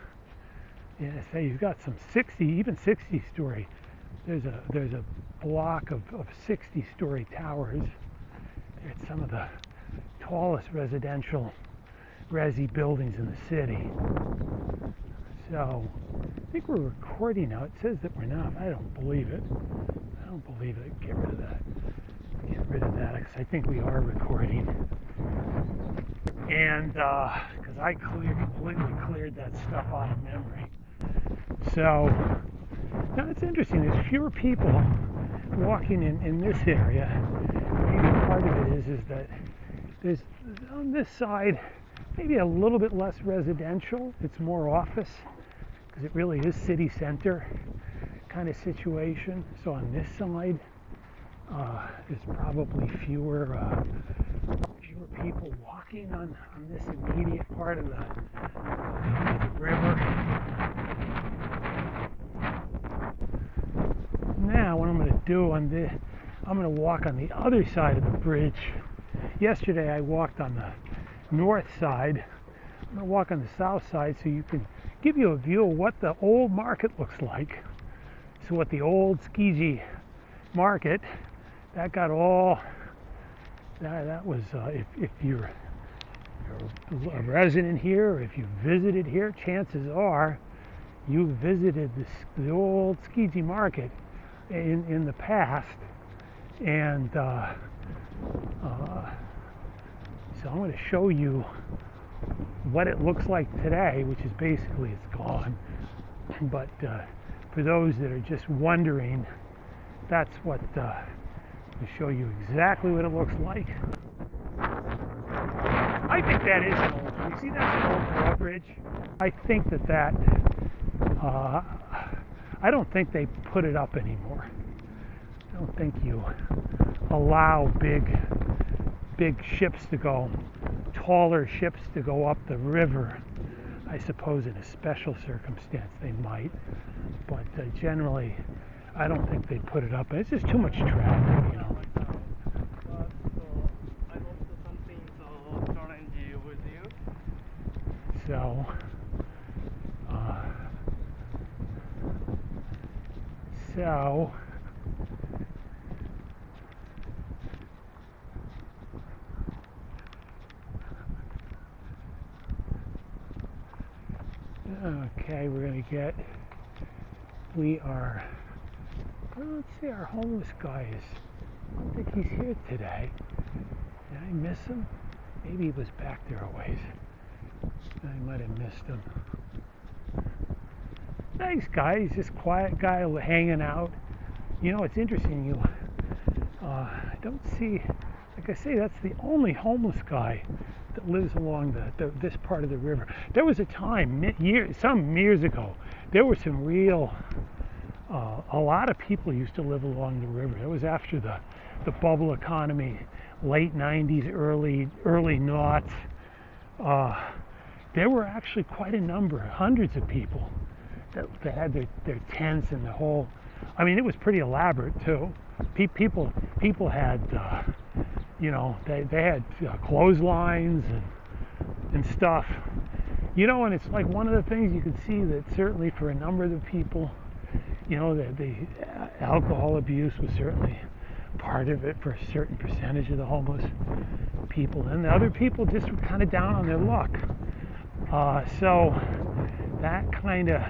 S1: Yeah, say you've got some 60-story. There's a block of 60-story towers. It's some of the tallest residential resi buildings in the city. So I think we're recording now. It says that we're not. I don't believe it. Get rid of that because I think we are recording. And because I completely cleared that stuff out of memory. So now it's interesting. There's fewer people walking in this area. Maybe part of it is that there's on this side maybe a little bit less residential. It's more office because it really is city center kind of situation. So on this side, there's probably fewer people walking on this immediate part of the river. Now what I'm going to do I'm going to walk on the other side of the bridge. Yesterday I walked on the north side. I'm going to walk on the south side so you can give you a view of what the old market looks like. So what the old Tsukiji market, that got all, that was, if you're a resident here, or if you visited here, chances are you visited the old Tsukiji market in the past. And so I'm going to show you what it looks like today, which is basically it's gone. But for those that are just wondering, that's what to show you exactly what it looks like. I think that is an old. You see, that's an old drawbridge. I think that I don't think they put it up anymore. I don't think you allow big ships to go, taller ships to go up the river. I suppose in a special circumstance they might, but generally I don't think they put it up. It's just too much traffic, you know.
S2: I hope something so challenging with you.
S1: So, okay, let's see, our homeless guy I don't think he's here today. Did I miss him? Maybe he was back there a ways. I might have missed him. Nice guy. He's just quiet guy hanging out. You know, it's interesting. I don't see, like I say, that's the only homeless guy that lives along this part of the river. There was a time, some years ago, there were some real, a lot of people used to live along the river. It was after the bubble economy, late 90s, early noughts. There were actually quite a number, hundreds of people that had their tents and the whole. I mean, it was pretty elaborate too. People had, they had clotheslines and stuff. You know, and it's like one of the things you could see that certainly for a number of the people, you know, the alcohol abuse was certainly part of it for a certain percentage of the homeless people, and the other people just were kind of down on their luck. So that kind of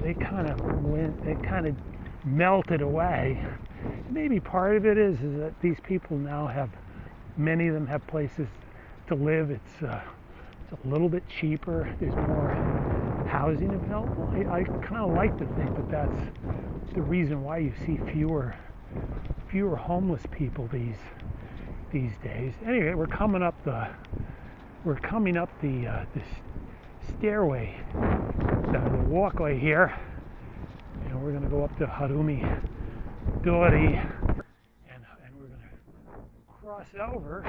S1: they kind of melted away. Maybe part of it is that these people now many of them have places to live. It's a little bit cheaper. There's more housing available. I kind of like to think that that's the reason why you see fewer homeless people these days. Anyway, we're coming up the stairway, the walkway here, and we're going to go up to Harumi Dori, and we're going to cross over.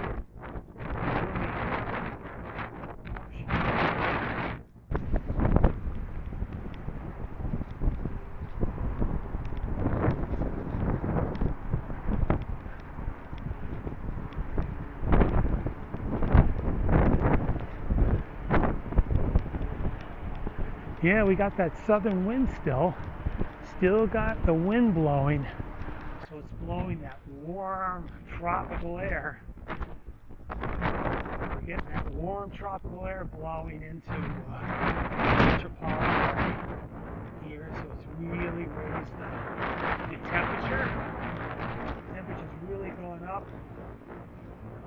S1: Yeah, we got that southern wind still got the wind blowing, so it's blowing that warm tropical air. We're getting that warm tropical air blowing into the metropolitan area here, so it's really raised the temperature. The temperature's really going up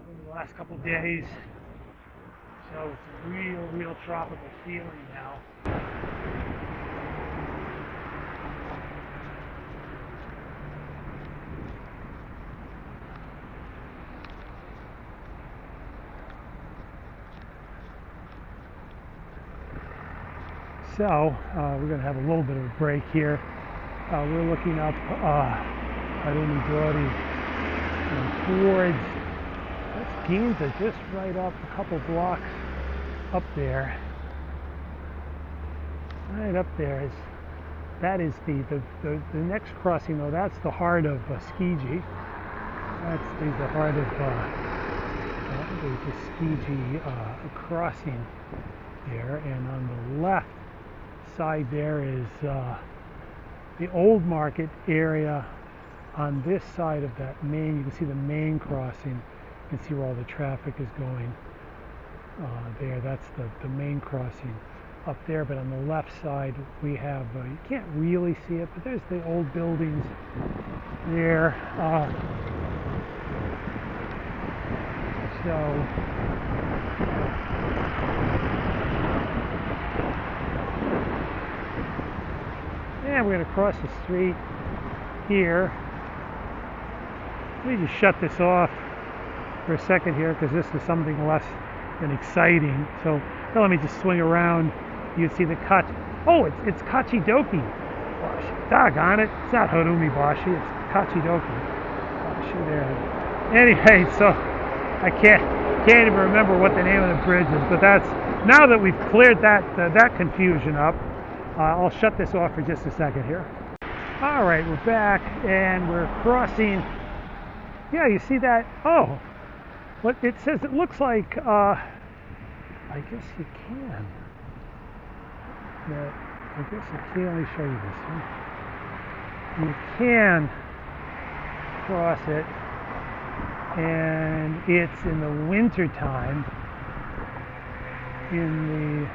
S1: over the last couple of days, so it's a real tropical feeling now. So we're going to have a little bit of a break here. We're looking up Harumi Dori towards that's Ginza, just right up a couple blocks up there. Right up there that is the next crossing though. That's the heart of Tsukiji. That's the heart of the Tsukiji crossing there, and on the left side there is the old market area. On this side of that main, you can see the main crossing. You can see where all the traffic is going there. That's the main crossing up there. But on the left side we have, you can't really see it, but there's the old buildings there. And we're going to cross the street here. Let me just shut this off for a second here, because this is something less than exciting. So let me just swing around. You can see the oh, it's Kachidoki Bashi. Doggone it. It's not Harumi Bashi, it's Kachidoki Bashi there. Anyway, so I can't even remember what the name of the bridge is, but that's, now that we've cleared that confusion up, I'll shut this off for just a second here. All right, we're back, and we're crossing. Yeah, you see that? Oh, what it says, it looks like, I guess you can. Yeah, I guess you can. Let me show you this one. You can cross it, and it's in the winter time. In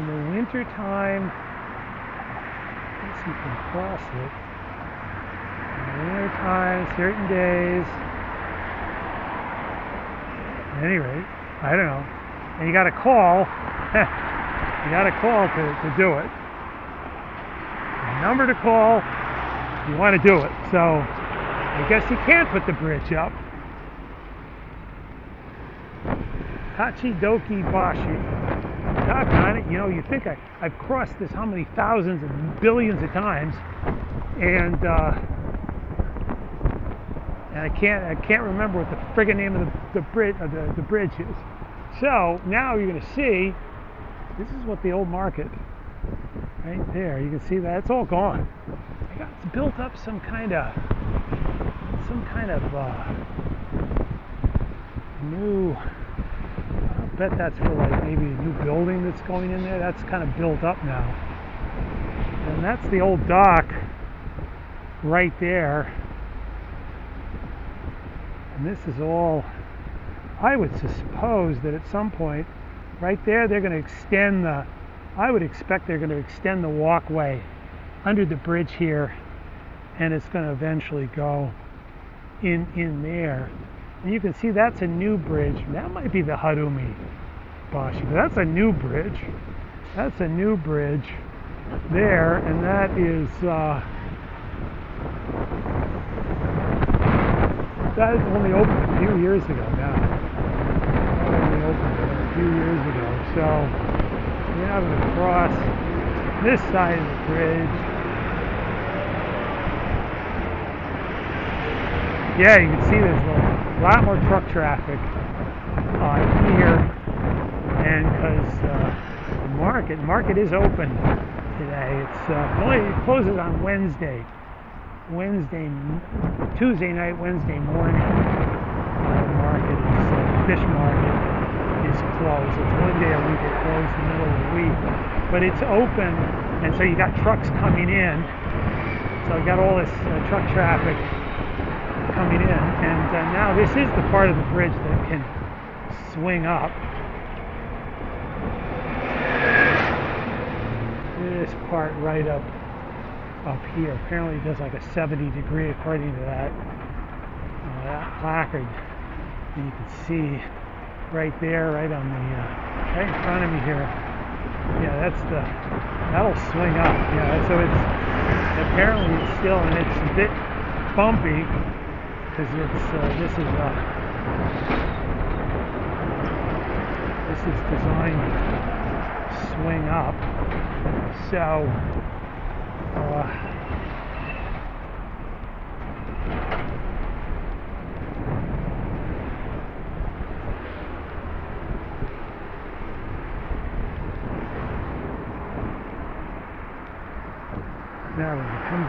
S1: the winter time, I guess you can cross it. In the winter time, certain days, At any rate, I don't know. And you got to call. You got to call to do it. The number to call if you want to do it. So I guess you can't put the bridge up. Tachidoki Bashi. Doggone it, you know, you think I've crossed this how many thousands and billions of times, and I can't remember what the friggin' name of the bridge is. So now you're going to see, this is what the old market, right there, you can see that it's all gone. It's built up some kind of new, I bet that's for like maybe a new building that's going in there. That's kind of built up now. And that's the old dock right there. And this is all, I would suppose that at some point, right there, they're going to extend I would expect they're going to extend the walkway under the bridge here, and it's going to eventually go in there. And you can see that's a new bridge. That might be the Harumi Bashi. That's a new bridge. That's a new bridge there, and that is that only opened a few years ago now. That only opened a few years ago. So we're now going to cross this side of the bridge. Yeah, you can see there's a lot more truck traffic here, and because the market is open today. It closes on Tuesday night, Wednesday morning. The market fish market is closed. It's one day a week. It closed in the middle of the week, but it's open, and so you got trucks coming in. So you got all this truck traffic coming in, and now this is the part of the bridge that can swing up. This part right up here apparently does like a 70 degree according to that placard, and you can see right there, right on the right in front of me here. Yeah, that'll swing up. Yeah, so it's apparently it's still, and it's a bit bumpy. Because this is designed to swing up, so now we're going to come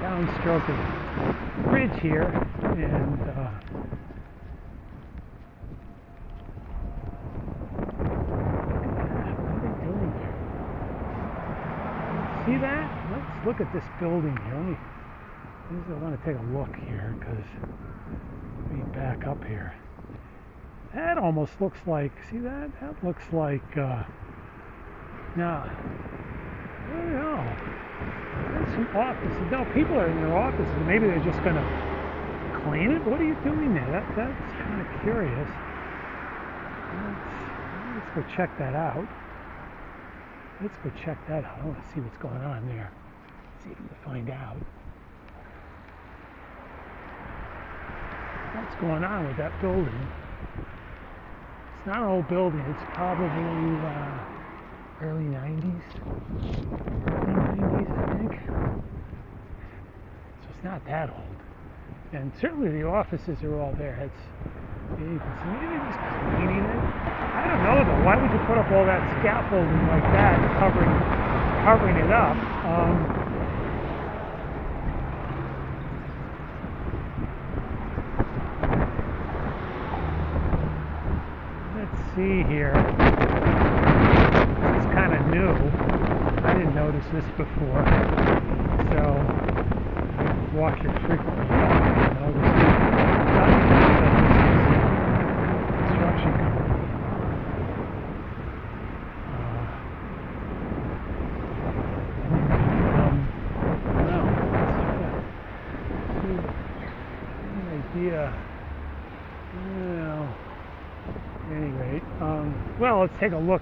S1: downstroke the bridge here, and see that? Let's look at this building here. I want to take a look here, because let me back up here. That almost looks like, see that? That looks like, now, I don't know. There's some offices. No, people are in their offices. Maybe they're just going to clean it. What are you doing there? That's kind of curious. Let's go check that out. I want to see what's going on there. See if we can find out what's going on with that building. It's not an old building. It's probably early 90s. I think. So it's not that old. And certainly the offices are all there. You can see, maybe they're just cleaning it. I don't know though. Why would you put up all that scaffolding like that, covering it up? Let's see here. This is kind of new. I didn't notice this before. So walk here frequently. Construction company. Well, at any rate, well, let's take a look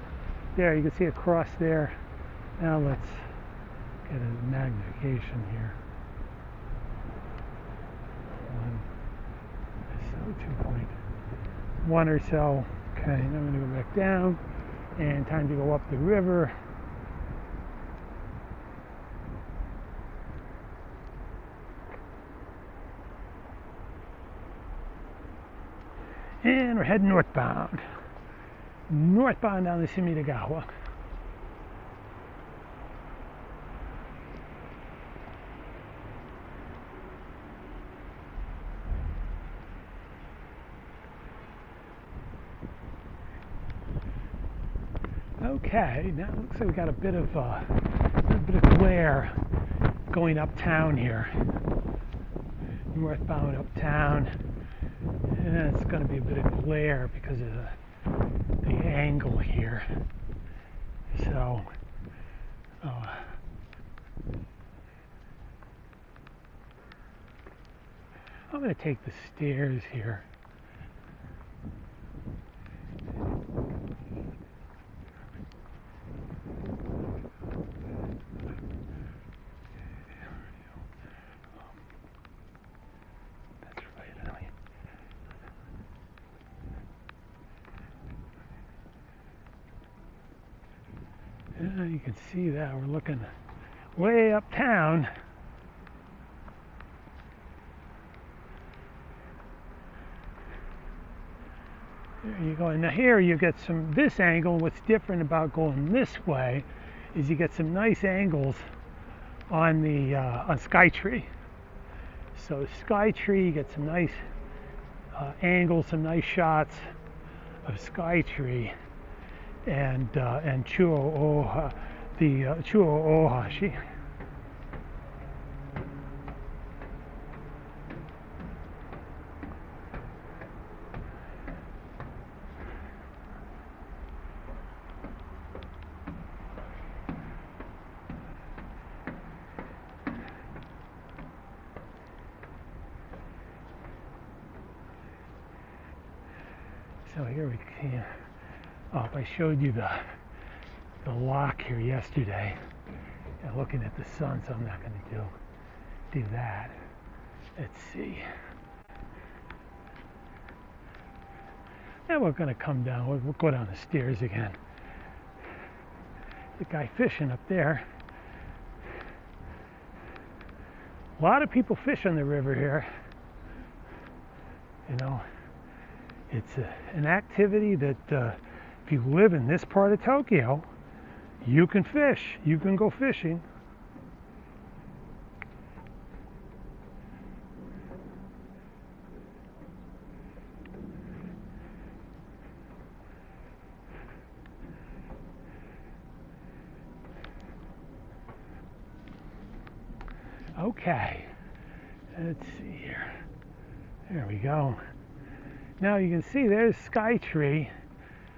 S1: there. You can see across there. Now let's get a magnification here. So 2.1 or so. Okay, now I'm going to go back down, and time to go up the river. And we're heading northbound. Northbound down the Sumida River. Okay, now it looks like we got a bit of glare going uptown here. Northbound uptown. And it's going to be a bit of glare because of the angle here. So, I'm going to take the stairs here. You can see that we're looking way uptown. There you go. And now here you get this angle. What's different about going this way is you get some nice angles on the on Skytree. So Skytree, you get some nice angles, some nice shots of Skytree. And Chuo Ohashi. So here we can. Oh, I showed you the lock here yesterday. Yeah, looking at the sun, so I'm not going to do that. Let's see. Now we're going to come down. We'll go down the stairs again. The guy fishing up there. A lot of people fish on the river here. You know, it's an activity that if you live in this part of Tokyo, you can fish. You can go fishing. Okay, let's see here. There we go. Now you can see there's Skytree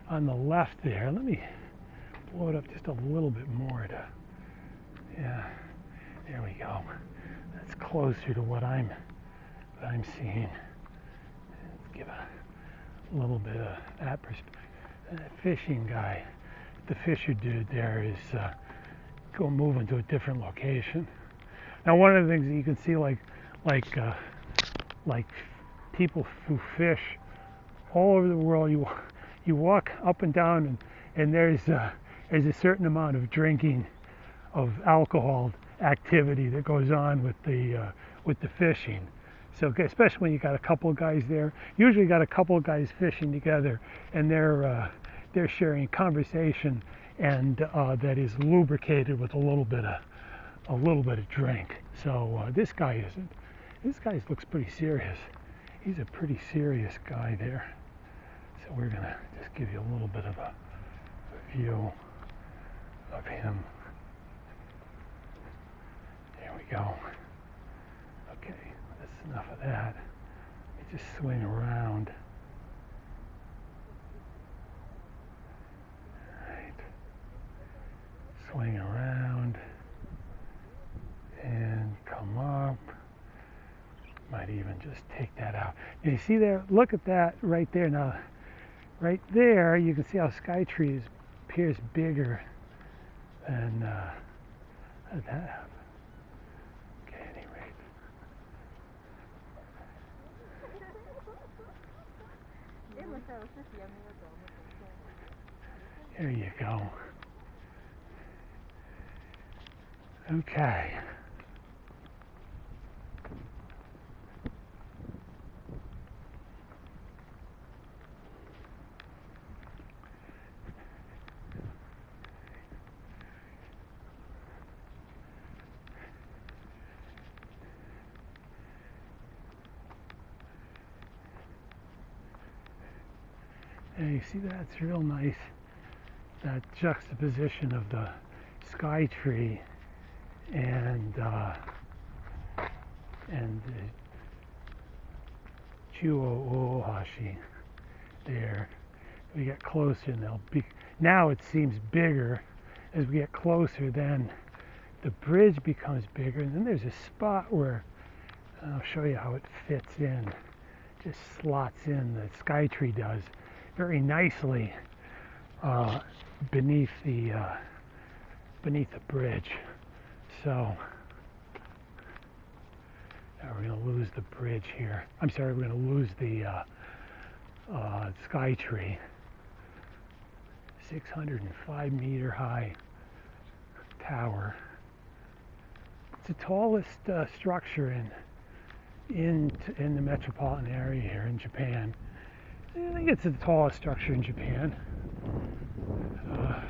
S1: on the left there. Let me blow it up just a little bit more yeah, there we go. That's closer to what I'm seeing. Let's give a little bit of that perspective. That fishing guy, the fisher dude there is moving to a different location. Now one of the things that you can see like people who fish all over the world, you walk up and down and there's a certain amount of drinking of alcohol activity that goes on with the fishing. So especially when you got a couple of guys there, usually you got a couple of guys fishing together, and they're sharing conversation and that is lubricated with a little bit of drink. So this guy isn't. This guy looks pretty serious. He's a pretty serious guy there. So we're gonna just give you a little bit of a view of him. There we go. Okay, that's enough of that. Let me just swing around. Right. Swing around and come up. Might even just take that out And you see there, look at that right there. Now, right there, you can see how Skytree appears bigger than that. Okay, at any rate. There you go. Okay. And you see that's real nice, that juxtaposition of the Skytree and the Chuo Ohashi there. We get closer and they'll be, now it seems bigger. As we get closer, then the bridge becomes bigger, and then there's a spot where I'll show you how it fits in, just slots in, the Skytree does very nicely beneath the bridge. So now we're going to lose the bridge here. I'm sorry, we're going to lose the Skytree. 605-meter high tower. It's the tallest structure in the metropolitan area here in Japan. I think it's the tallest structure in Japan. At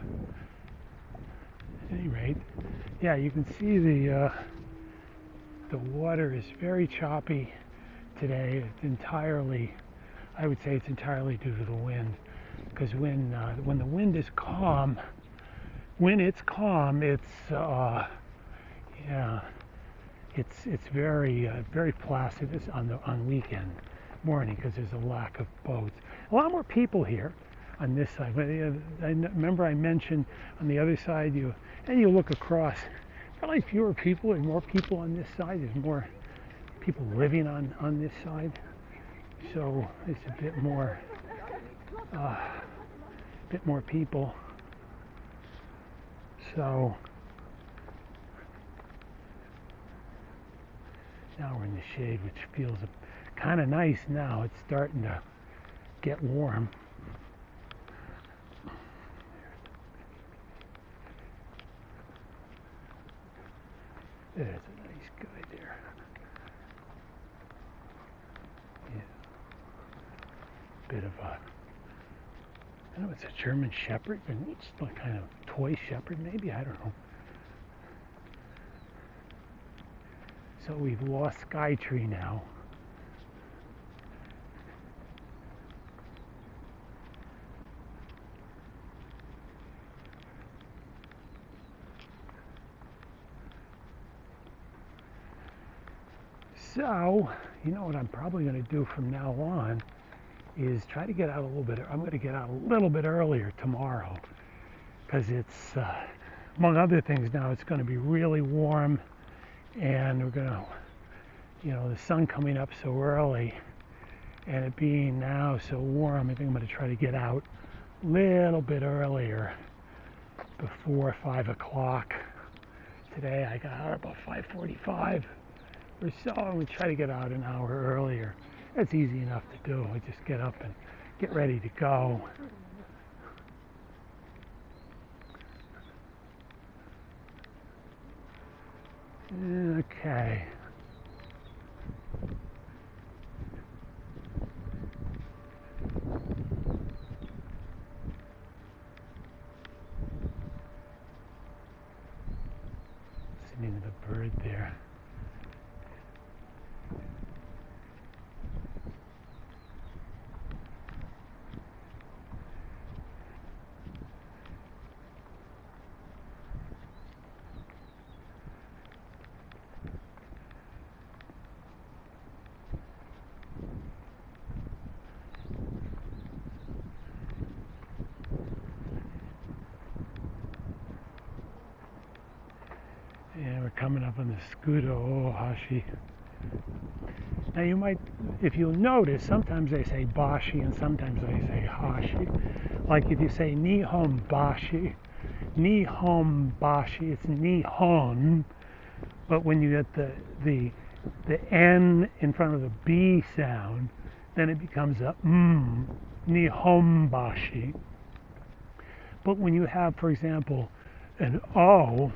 S1: any rate, yeah, you can see the water is very choppy today. It's entirely, I would say, it's entirely due to the wind. Because when the wind is calm, it's very placid on weekend morning because there's a lack of boats. A lot more people here on this side. But I remember I mentioned on the other side, you look across, probably fewer people and more people on this side. There's more people living on this side, so it's a bit more people. So now we're in the shade, which feels kind of nice now. It's starting to get warm. There's a nice guy there. Yeah. Bit of a, I don't know, it's a German Shepherd, and it's like kind of toy shepherd maybe, I don't know. So we've lost Skytree now. So, you know what I'm probably going to do from now on is try to get out a little bit. I'm going to get out a little bit earlier tomorrow because it's, among other things now, it's going to be really warm, and we're going to, the sun coming up so early and it being now so warm, I think I'm going to try to get out a little bit earlier, before 5 o'clock. Today I got out about 5:45 or so. I'm going to try to get out an hour earlier. That's easy enough to do. I just get up and get ready to go. Okay. Listening to the bird there. And we're coming up on the Scudo Ohashi. Now you might, if you'll notice, sometimes they say bashi and sometimes they say hashi. Like if you say nihon bashi, it's nihon, but when you get the N in front of the B sound, then it becomes a nihon bashi. But when you have, for example, an O,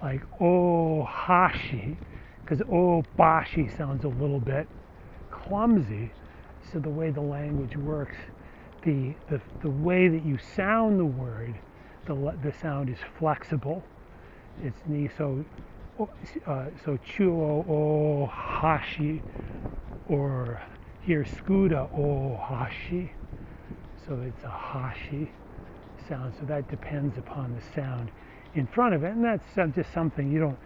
S1: like o hashi, because o bashi sounds a little bit clumsy, so the way the language works, the way that you sound the word, the sound is flexible. It's ni so chuo o hashi, or here skuda o hashi, so it's a hashi sound. So that depends upon the sound in front of it, and that's just something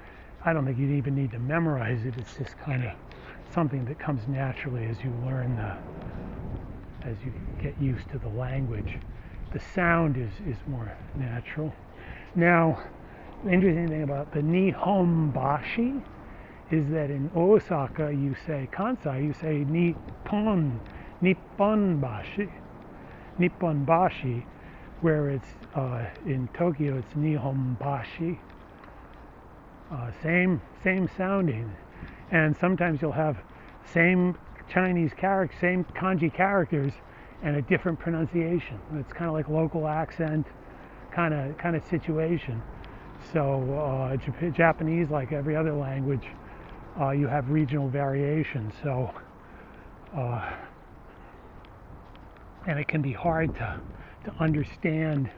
S1: I don't think you even need to memorize it. It's just kind of something that comes naturally as you learn as you get used to the language. The sound is more natural. Now, the interesting thing about the Nihon Bashi is that in Osaka you say, Kansai, you say Nippon Bashi, where it's in Tokyo it's Nihon Bashi. Same sounding, and sometimes you'll have same Chinese characters, same kanji characters, and a different pronunciation. It's kind of like local accent, kind of situation. So Japanese, like every other language, you have regional variations. So and it can be hard to understand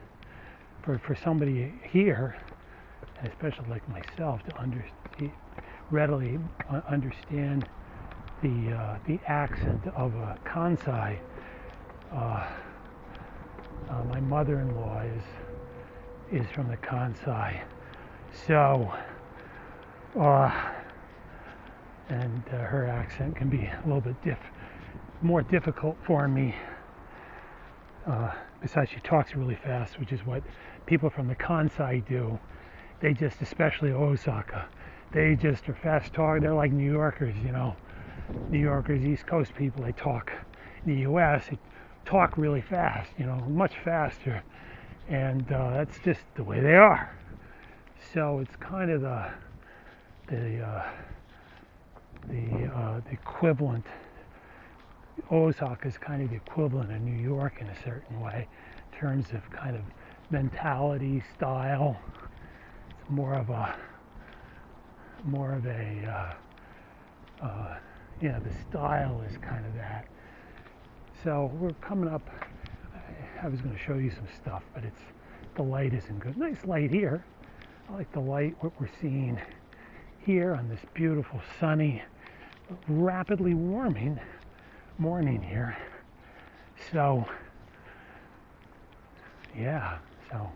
S1: for somebody here, especially like myself, to readily understand the accent of a Kansai. My mother-in-law is from the Kansai, so and her accent can be a little bit more difficult for me. Besides, she talks really fast, which is what people from the Kansai do. They just, especially Osaka, they just are fast talking. They're like New Yorkers, New Yorkers, East Coast people. They talk in the U.S. They talk really fast, much faster, and that's just the way they are. So it's kind of the equivalent. Osaka is kind of the equivalent of New York in a certain way, in terms of kind of mentality, style. It's more of a the style is kind of that. So we're coming up. I was going to show you some stuff, but the light isn't good. Nice light here. I like the light, what we're seeing here on this beautiful, sunny, rapidly warming morning here. So yeah, so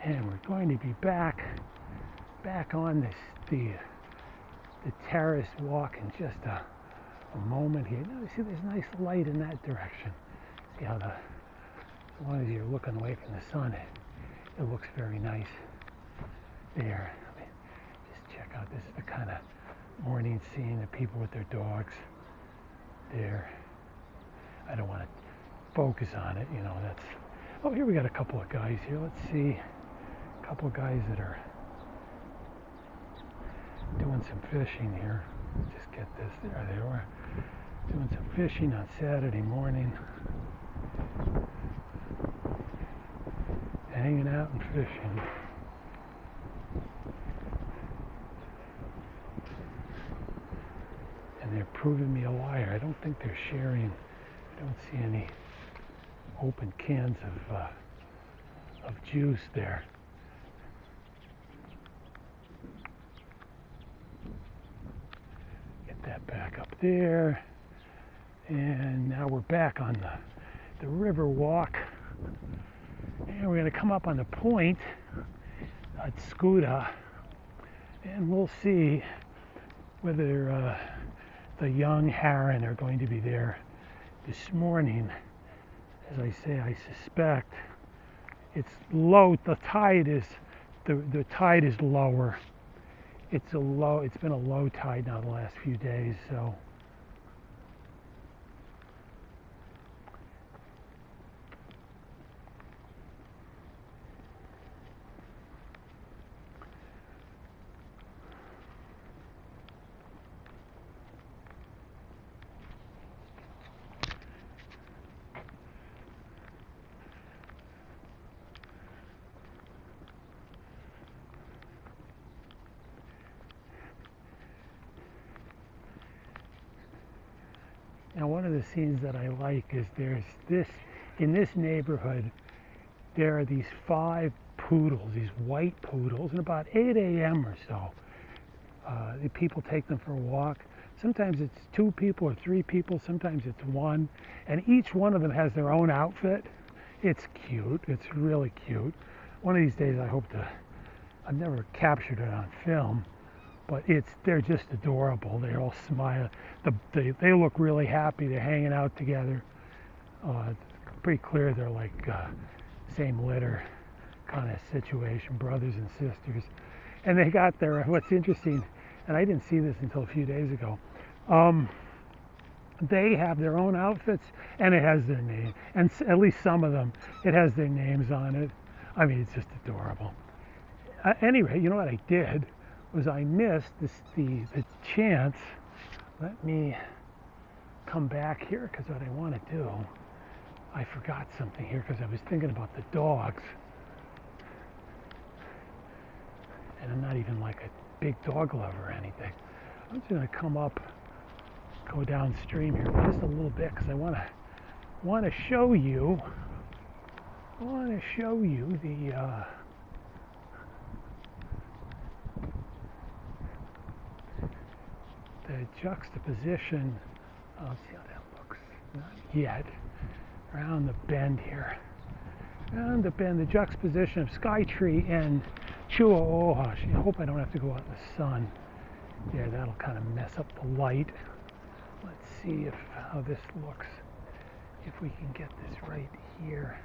S1: and we're going to be back on the terrace walk in just a moment here. Now you see there's nice light in that direction. See how as long as you're looking away from the sun, it looks very nice there. Just check out, this is the kind of morning scene of people with their dogs there. I don't want to focus on it, that's... Oh, here we got a couple of guys here. Let's see. A couple of guys that are doing some fishing here. Just get this. There they are. Doing some fishing on Saturday morning. Hanging out and fishing. And they're proving me a liar. I don't think they're sharing. I don't see any open cans of juice there. Get that back up there. And now we're back on the river walk. And we're going to come up on the point at Skuda, and we'll see whether the young heron are going to be there this morning. As I say, I suspect It's low. The tide is lower. It's been a low tide now the last few days, so. Now, one of the scenes that I like is in this neighborhood, there are these 5 poodles, these white poodles, and about 8 a.m. or so, the people take them for a walk. Sometimes it's 2 people or 3 people, sometimes it's 1, and each one of them has their own outfit. It's cute, it's really cute. One of these days I've never captured it on film, but they're just adorable. They all smile. They look really happy. They're hanging out together. It's pretty clear they're like same litter kind of situation, brothers and sisters. And they got what's interesting, and I didn't see this until a few days ago, they have their own outfits, and it has their name. And at least some of them, it has their names on it. I mean, it's just adorable. Anyway, you know what I did? Was I missed the chance. Let me come back here, because what I want to do, I forgot something here because I was thinking about the dogs, and I'm not even like a big dog lover or anything. I'm just going to go downstream here just a little bit, because I want to show you the juxtaposition. Let's see how that looks. Not yet. Around the bend here. Around the bend, the juxtaposition of Skytree and Chuaoha. I hope I don't have to go out in the sun. Yeah, that'll kind of mess up the light. Let's see how this looks. If we can get this right here.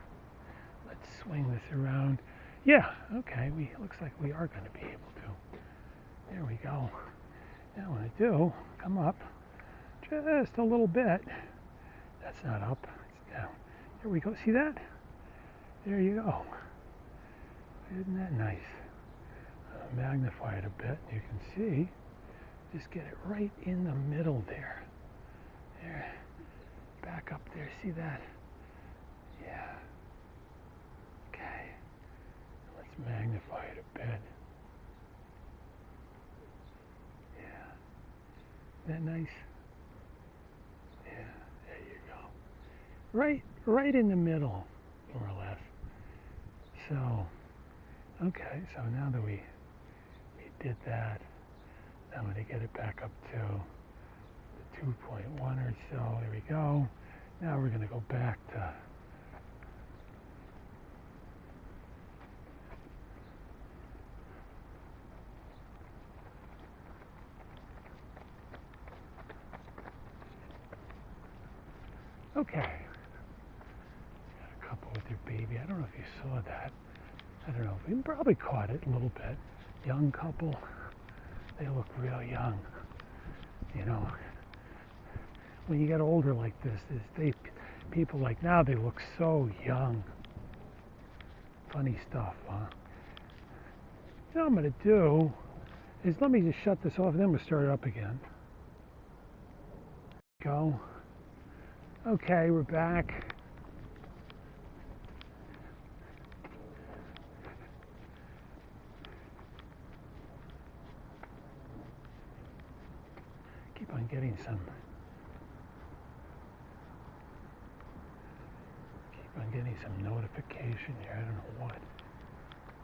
S1: Let's swing this around. Yeah, okay. Looks like we are going to be able to. There we go. Now what I do, come up just a little bit. That's not up, it's down. There we go. See that? There you go. Isn't that nice? Magnify it a bit. You can see. Just get it right in the middle there. There. Back up there. See that? Yeah. Okay. Let's magnify it a bit. That nice? Yeah, there you go. Right in the middle, more or less. So, okay, so now that we did that, I'm going to get it back up to the 2.1 or so. There we go. Now we're going to go back to okay. Got a couple with their baby. I don't know if you saw that. I don't know. We probably caught it a little bit. Young couple. They look real young. You know, when you get older like this, people like now, they look so young. Funny stuff, huh? You know what I'm going to do is let me just shut this off, and then we'll start it up again. Go. Okay, we're back. Keep on getting some notification here. I don't know what.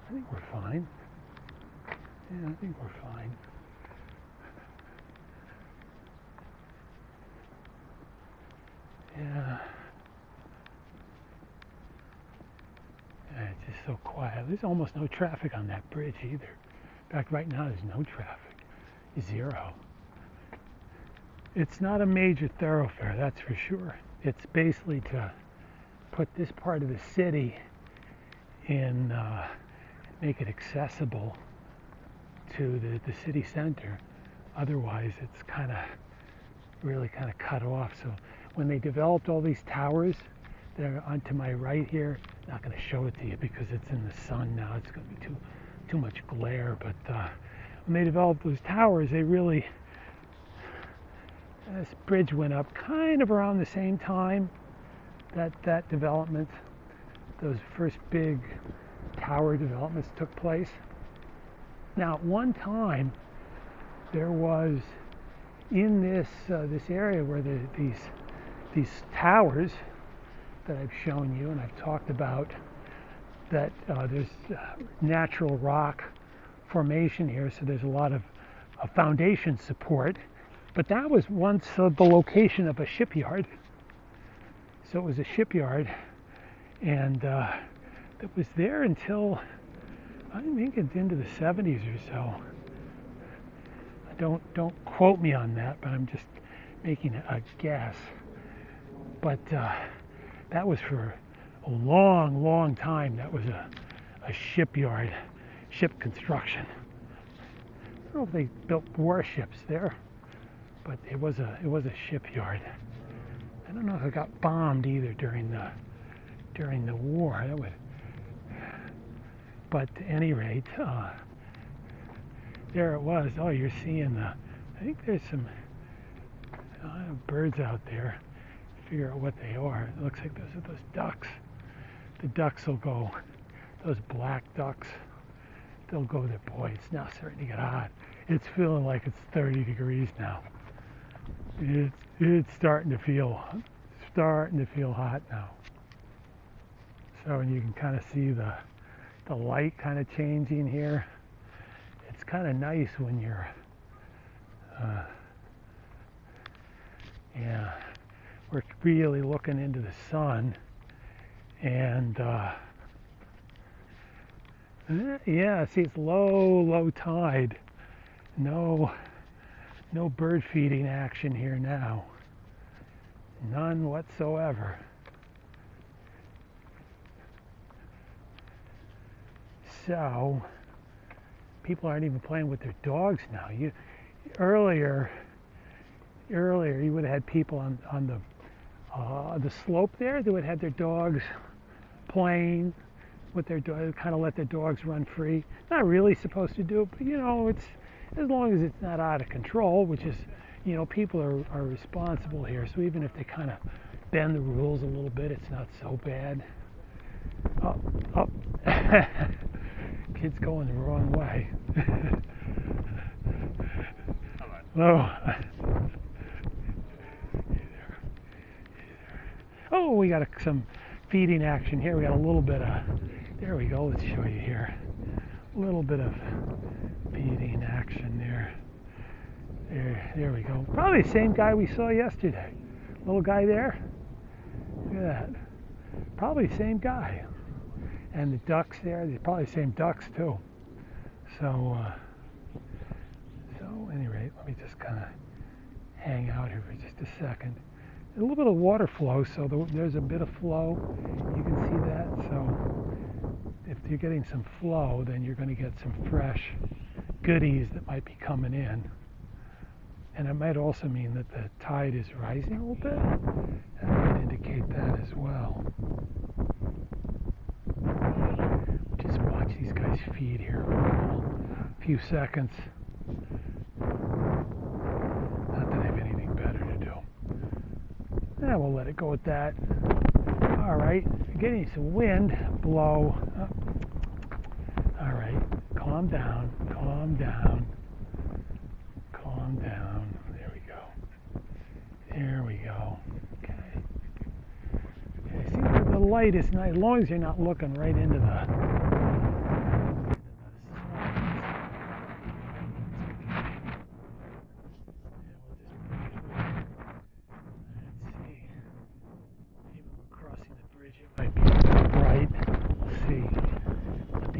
S1: I think we're fine. Yeah, I think we're fine. Yeah. It's just so quiet. There's almost no traffic on that bridge either. In fact, right now there's no traffic. Zero. It's not a major thoroughfare, that's for sure. It's basically to put this part of the city in make it accessible to the city center. Otherwise, it's really kind of cut off. So when they developed all these towers that are onto my right here, I'm not going to show it to you because it's in the sun now. It's going to be too much glare. But when they developed those towers, this bridge went up kind of around the same time that development, those first big tower developments took place. Now, at one time, there was in this area where these towers that I've shown you and I've talked about, that there's natural rock formation here, so there's a lot of foundation support. But that was once the location of a shipyard. So it was a shipyard, and it was there until I think it's into the 70s or so. Don't quote me on that, but I'm just making a guess. But that was for a long time. That was a shipyard, ship construction. I don't know if they built warships there, but it was a shipyard. I don't know if it got bombed either during the war. But at any rate, there it was. Oh, you're seeing I think there's some birds out there. Figure out what they are. It looks like those are those ducks. The ducks will go, those black ducks, they'll go there. Boy, it's now starting to get hot. It's feeling like it's 30 degrees now. It's starting to feel hot now. So, and you can kind of see the light kind of changing here. It's kind of nice when you're, we're really looking into the sun, and see, it's low tide. No bird feeding action here now. None whatsoever. So people aren't even playing with their dogs now. Earlier you would have had people on the slope there. They would have had their dogs playing with their dogs, kind of let their dogs run free. Not really supposed to do it, but it's as long as it's not out of control, which is, people are responsible here. So even if they kind of bend the rules a little bit, it's not so bad. Oh. Kid's going the wrong way. Hello. Oh, we got some feeding action here. We got a little bit of, there we go, let's show you here. A little bit of feeding action there. There we go. Probably the same guy we saw yesterday. Little guy there. Look at that. Probably the same guy. And the ducks there, they're probably the same ducks too. So at any rate, let me just kind of hang out here for just a second. A little bit of water flow, so there's a bit of flow. You can see that. So if you're getting some flow, then you're going to get some fresh goodies that might be coming in. And it might also mean that the tide is rising a little bit. That might indicate that as well. Just watch these guys feed here for a few seconds. Not that I have anything better to do. We'll let it go at that. All right, getting some wind blow. All right, calm down. There we go. Okay, see, the light is nice, as long as you're not looking right into the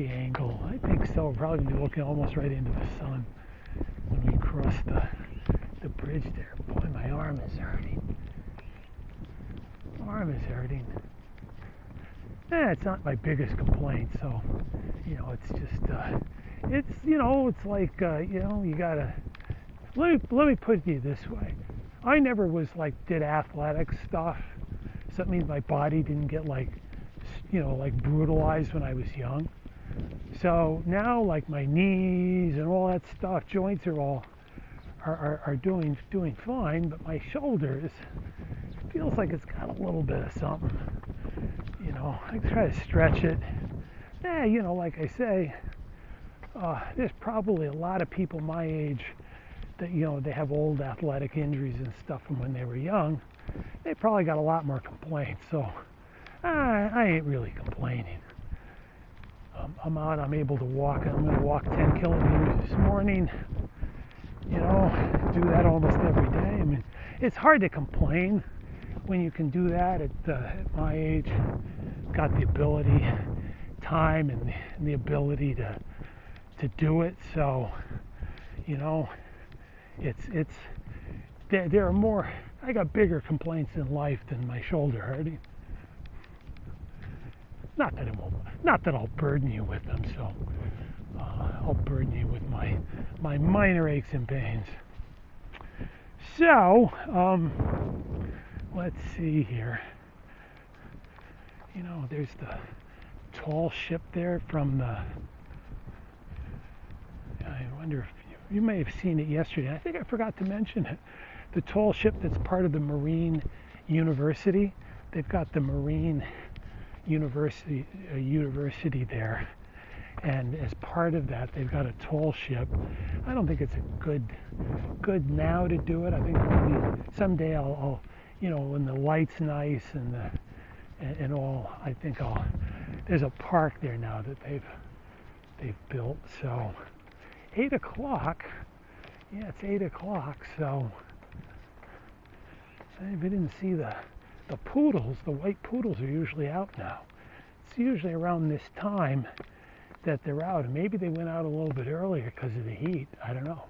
S1: angle. I think so. We're probably going to be looking almost right into the sun when we cross the bridge there. Boy, my arm is hurting. it's not my biggest complaint. So, it's just, it's like, you gotta. Let me put it this way. I never did athletic stuff. So that means my body didn't get like brutalized when I was young. So now like my knees and all that stuff, joints are all are doing fine, but my shoulders feels like it's got a little bit of something. I try to stretch it. Like I say, there's probably a lot of people my age that they have old athletic injuries and stuff from when they were young. They probably got a lot more complaints. So I ain't really complaining. I'm out. I'm able to walk. I'm going to walk 10 kilometers this morning. Do that almost every day. I mean, it's hard to complain when you can do that at my age. Got the ability, time, and the ability to do it. So, it's there are more. I got bigger complaints in life than my shoulder hurting. Not that I'll burden you with them. So I'll burden you with my minor aches and pains. So let's see here. There's the tall ship there from the. I wonder if you may have seen it yesterday. I think I forgot to mention it. The tall ship that's part of the Marine University. They've got the Marine University there, and as part of that, they've got a tall ship. I don't think it's a good now to do it. I think maybe someday I'll when the light's nice and all. I think there's a park there now that they've built. So 8 o'clock. Yeah, it's 8 o'clock. So we didn't see the poodles. The white poodles are usually out now. It's usually around this time that they're out. Maybe they went out a little bit earlier because of the heat. I don't know.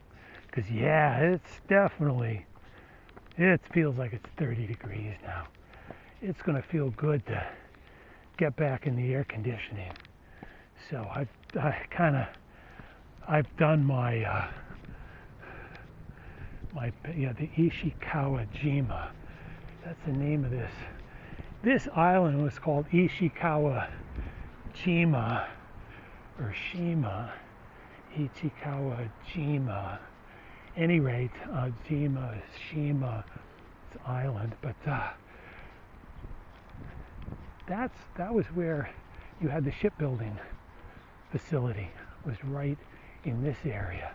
S1: Because it feels like it's 30 degrees now. It's going to feel good to get back in the air conditioning. So I've done my the Ishikawa Jima. That's the name of this. This island was called Ishikawa Jima or Shima. Ichikawa Jima. Any rate, Jima, Shima, it's island, but that was where you had the shipbuilding facility. Was right in this area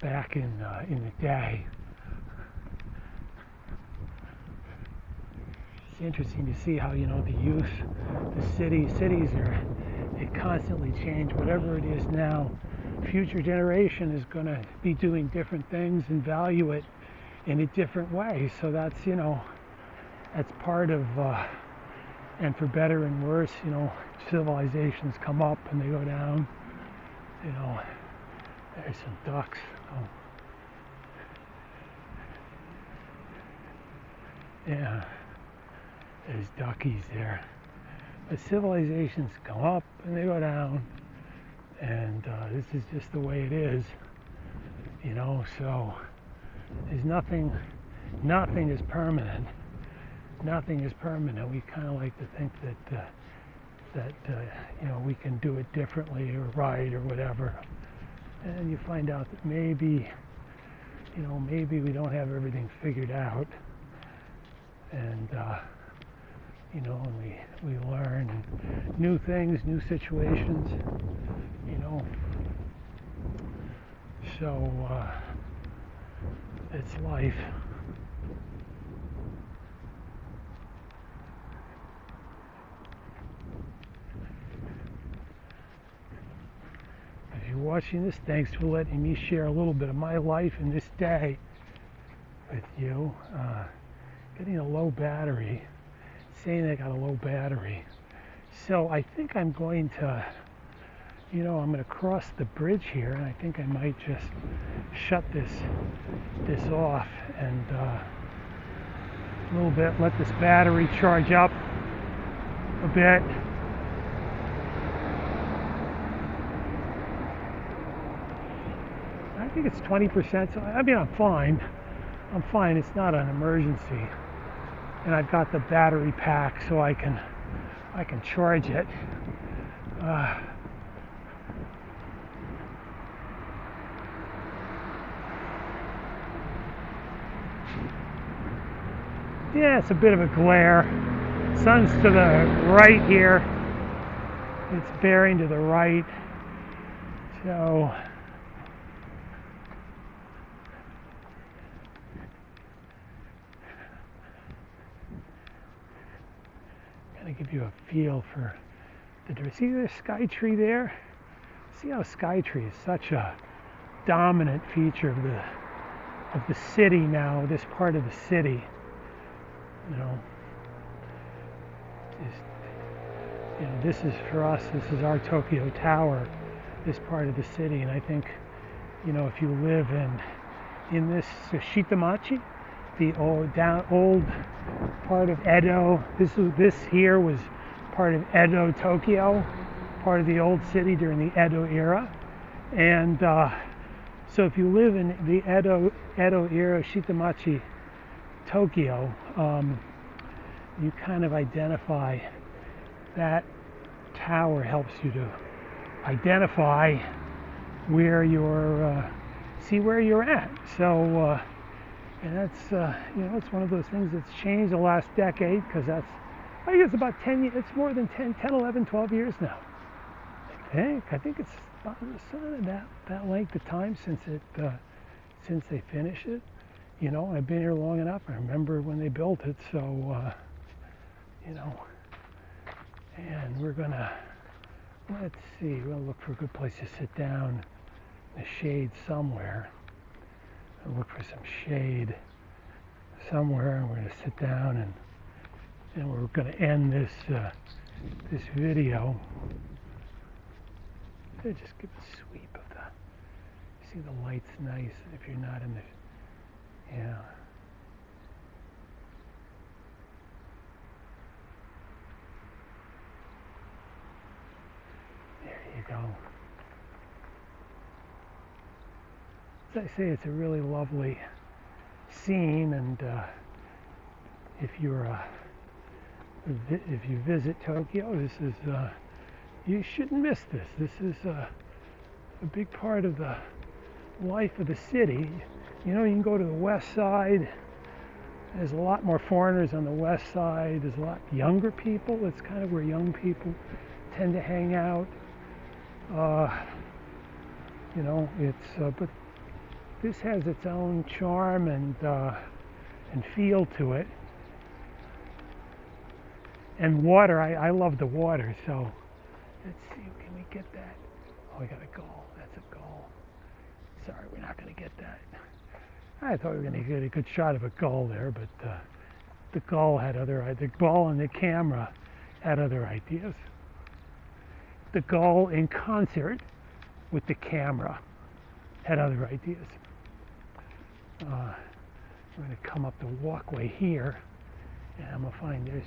S1: back in the day. It's interesting to see how the cities they constantly change. Whatever it is now, future generation is going to be doing different things and value it in a different way. So that's that's part of and for better and worse, civilizations come up and they go down. There's some ducks. Oh. Yeah, there's duckies there. But civilizations come up and they go down, and this is just the way it is. So there's nothing is permanent. Nothing is permanent. We kind of like to think that we can do it differently or right or whatever, and you find out that maybe we don't have everything figured out, and and we learn new things, new situations, so it's life. If you're watching this, thanks for letting me share a little bit of my life in this day with you. Getting a low battery, saying I got a low battery. So I think I'm going to, I'm going to cross the bridge here, and I think I might just shut this off and a little bit, let this battery charge up, a bit. I think it's 20%, so I mean I'm fine. I'm fine, it's not an emergency. And I've got the battery pack so I can charge it. Yeah, it's a bit of a glare. Sun's to the right here. It's bearing to the right. So kind of give you a feel for the difference. See the sky tree there? See how sky tree is such a dominant feature of the city now, this part of the city. You know, this is for us, this is our Tokyo Tower, this part of the city, and I think, you know, if you live in this Shitamachi, the old part of Edo, this here was part of Edo, Tokyo, part of the old city during the Edo era, and so if you live in the Edo era, Shitamachi, Tokyo, you kind of identify that tower helps you to identify where you're see where you're at. So and that's you know, it's one of those things that's changed the last decade, because that's, I think it's about 10 years, it's more than 10, 11, 12 years now. I think it's about that length of time since they finished it. You know, I've been here long enough. I remember when they built it, so you know. And we're gonna, let's see, we're gonna look for a good place to sit down in the shade somewhere. I'll look for some shade somewhere, and we're gonna sit down, and we're gonna end this this video. So just give a sweep of the, see the light's nice if you're not in the, yeah. There you go. As I say, it's a really lovely scene, and if you visit Tokyo, this is you shouldn't miss this. This is a big part of the life of the city. You know, you can go to the west side. There's a lot more foreigners on the west side. There's a lot younger people. It's kind of where young people tend to hang out. You know, it's but this has its own charm and feel to it. And water, I love the water. So let's see, can we get that? Oh, we got a gull. That's a gull. Sorry, we're not going to get that. I thought we were going to get a good shot of a gull there, but the gull and the camera had other ideas. The gull in concert with the camera had other ideas. We're going to come up the walkway here, and I'm going to find there's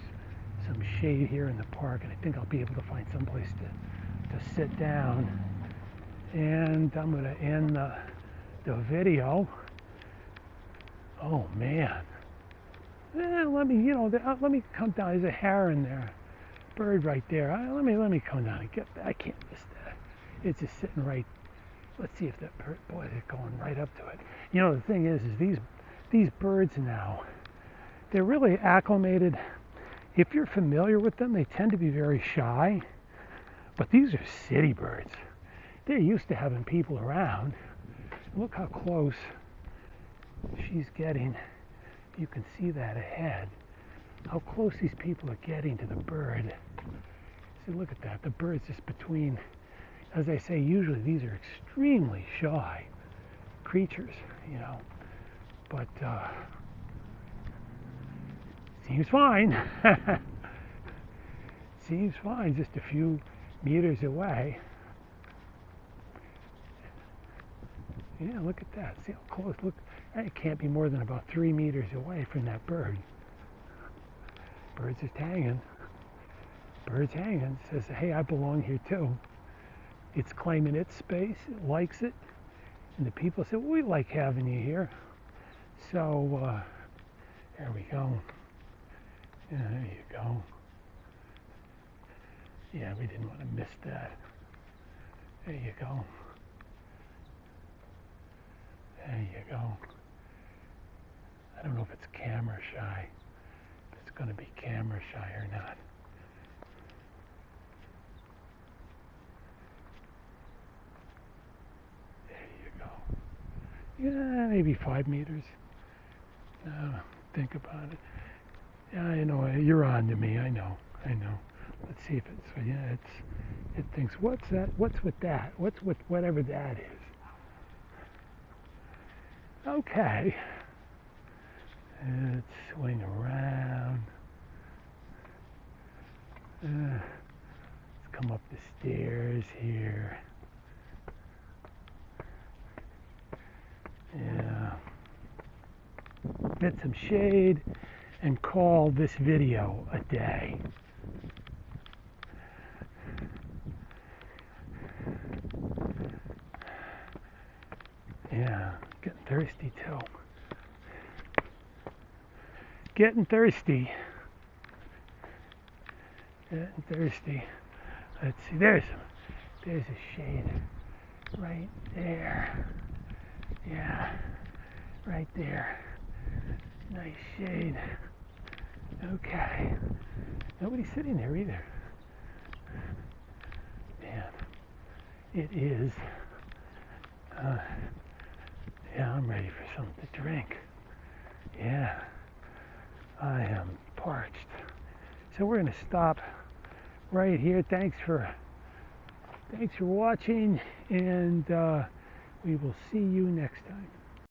S1: some shade here in the park, and I think I'll be able to find some place to sit down. And I'm going to end the video. Oh man! Let me come down. There's a heron there, bird right there. Let me come down and get that. I can't miss that. It's just sitting right. Let's see if that bird. Boy, they're going right up to it. You know, the thing is these birds now, they're really acclimated. If you're familiar with them, they tend to be very shy. But these are city birds. They're used to having people around. Look how close she's getting. You can see that ahead. How close these people are getting to the bird. See, look at that. The bird's just between. As I say, usually these are extremely shy creatures, you know. But seems fine. Seems fine, just a few meters away. Yeah, look at that. See how close. Look, it can't be more than about 3 meters away from that bird. Bird's just hanging. bird's hanging. It says, hey, I belong here too. It's claiming its space. It likes it. And the people said, well, we like having you here. So, there we go. Yeah, there you go. Yeah, we didn't want to miss that. There you go. There you go. I don't know if it's camera shy. If it's going to be camera shy or not. There you go. Yeah, maybe 5 meters. Think about it. Yeah, I know. You're on to me. I know. Let's see if it's. Yeah, it thinks. What's that? What's with that? What's with whatever that is? Okay. Let's swing around. Let's come up the stairs here. Yeah. Get some shade and call this video a day. Yeah, getting thirsty too. Getting thirsty. Let's see, there's a shade right there. Yeah, right there. Nice shade. Okay. Nobody's sitting there either. Man, it is. Yeah, I'm ready for something to drink. Yeah, I am parched. So we're going to stop right here. Thanks for watching, and we will see you next time.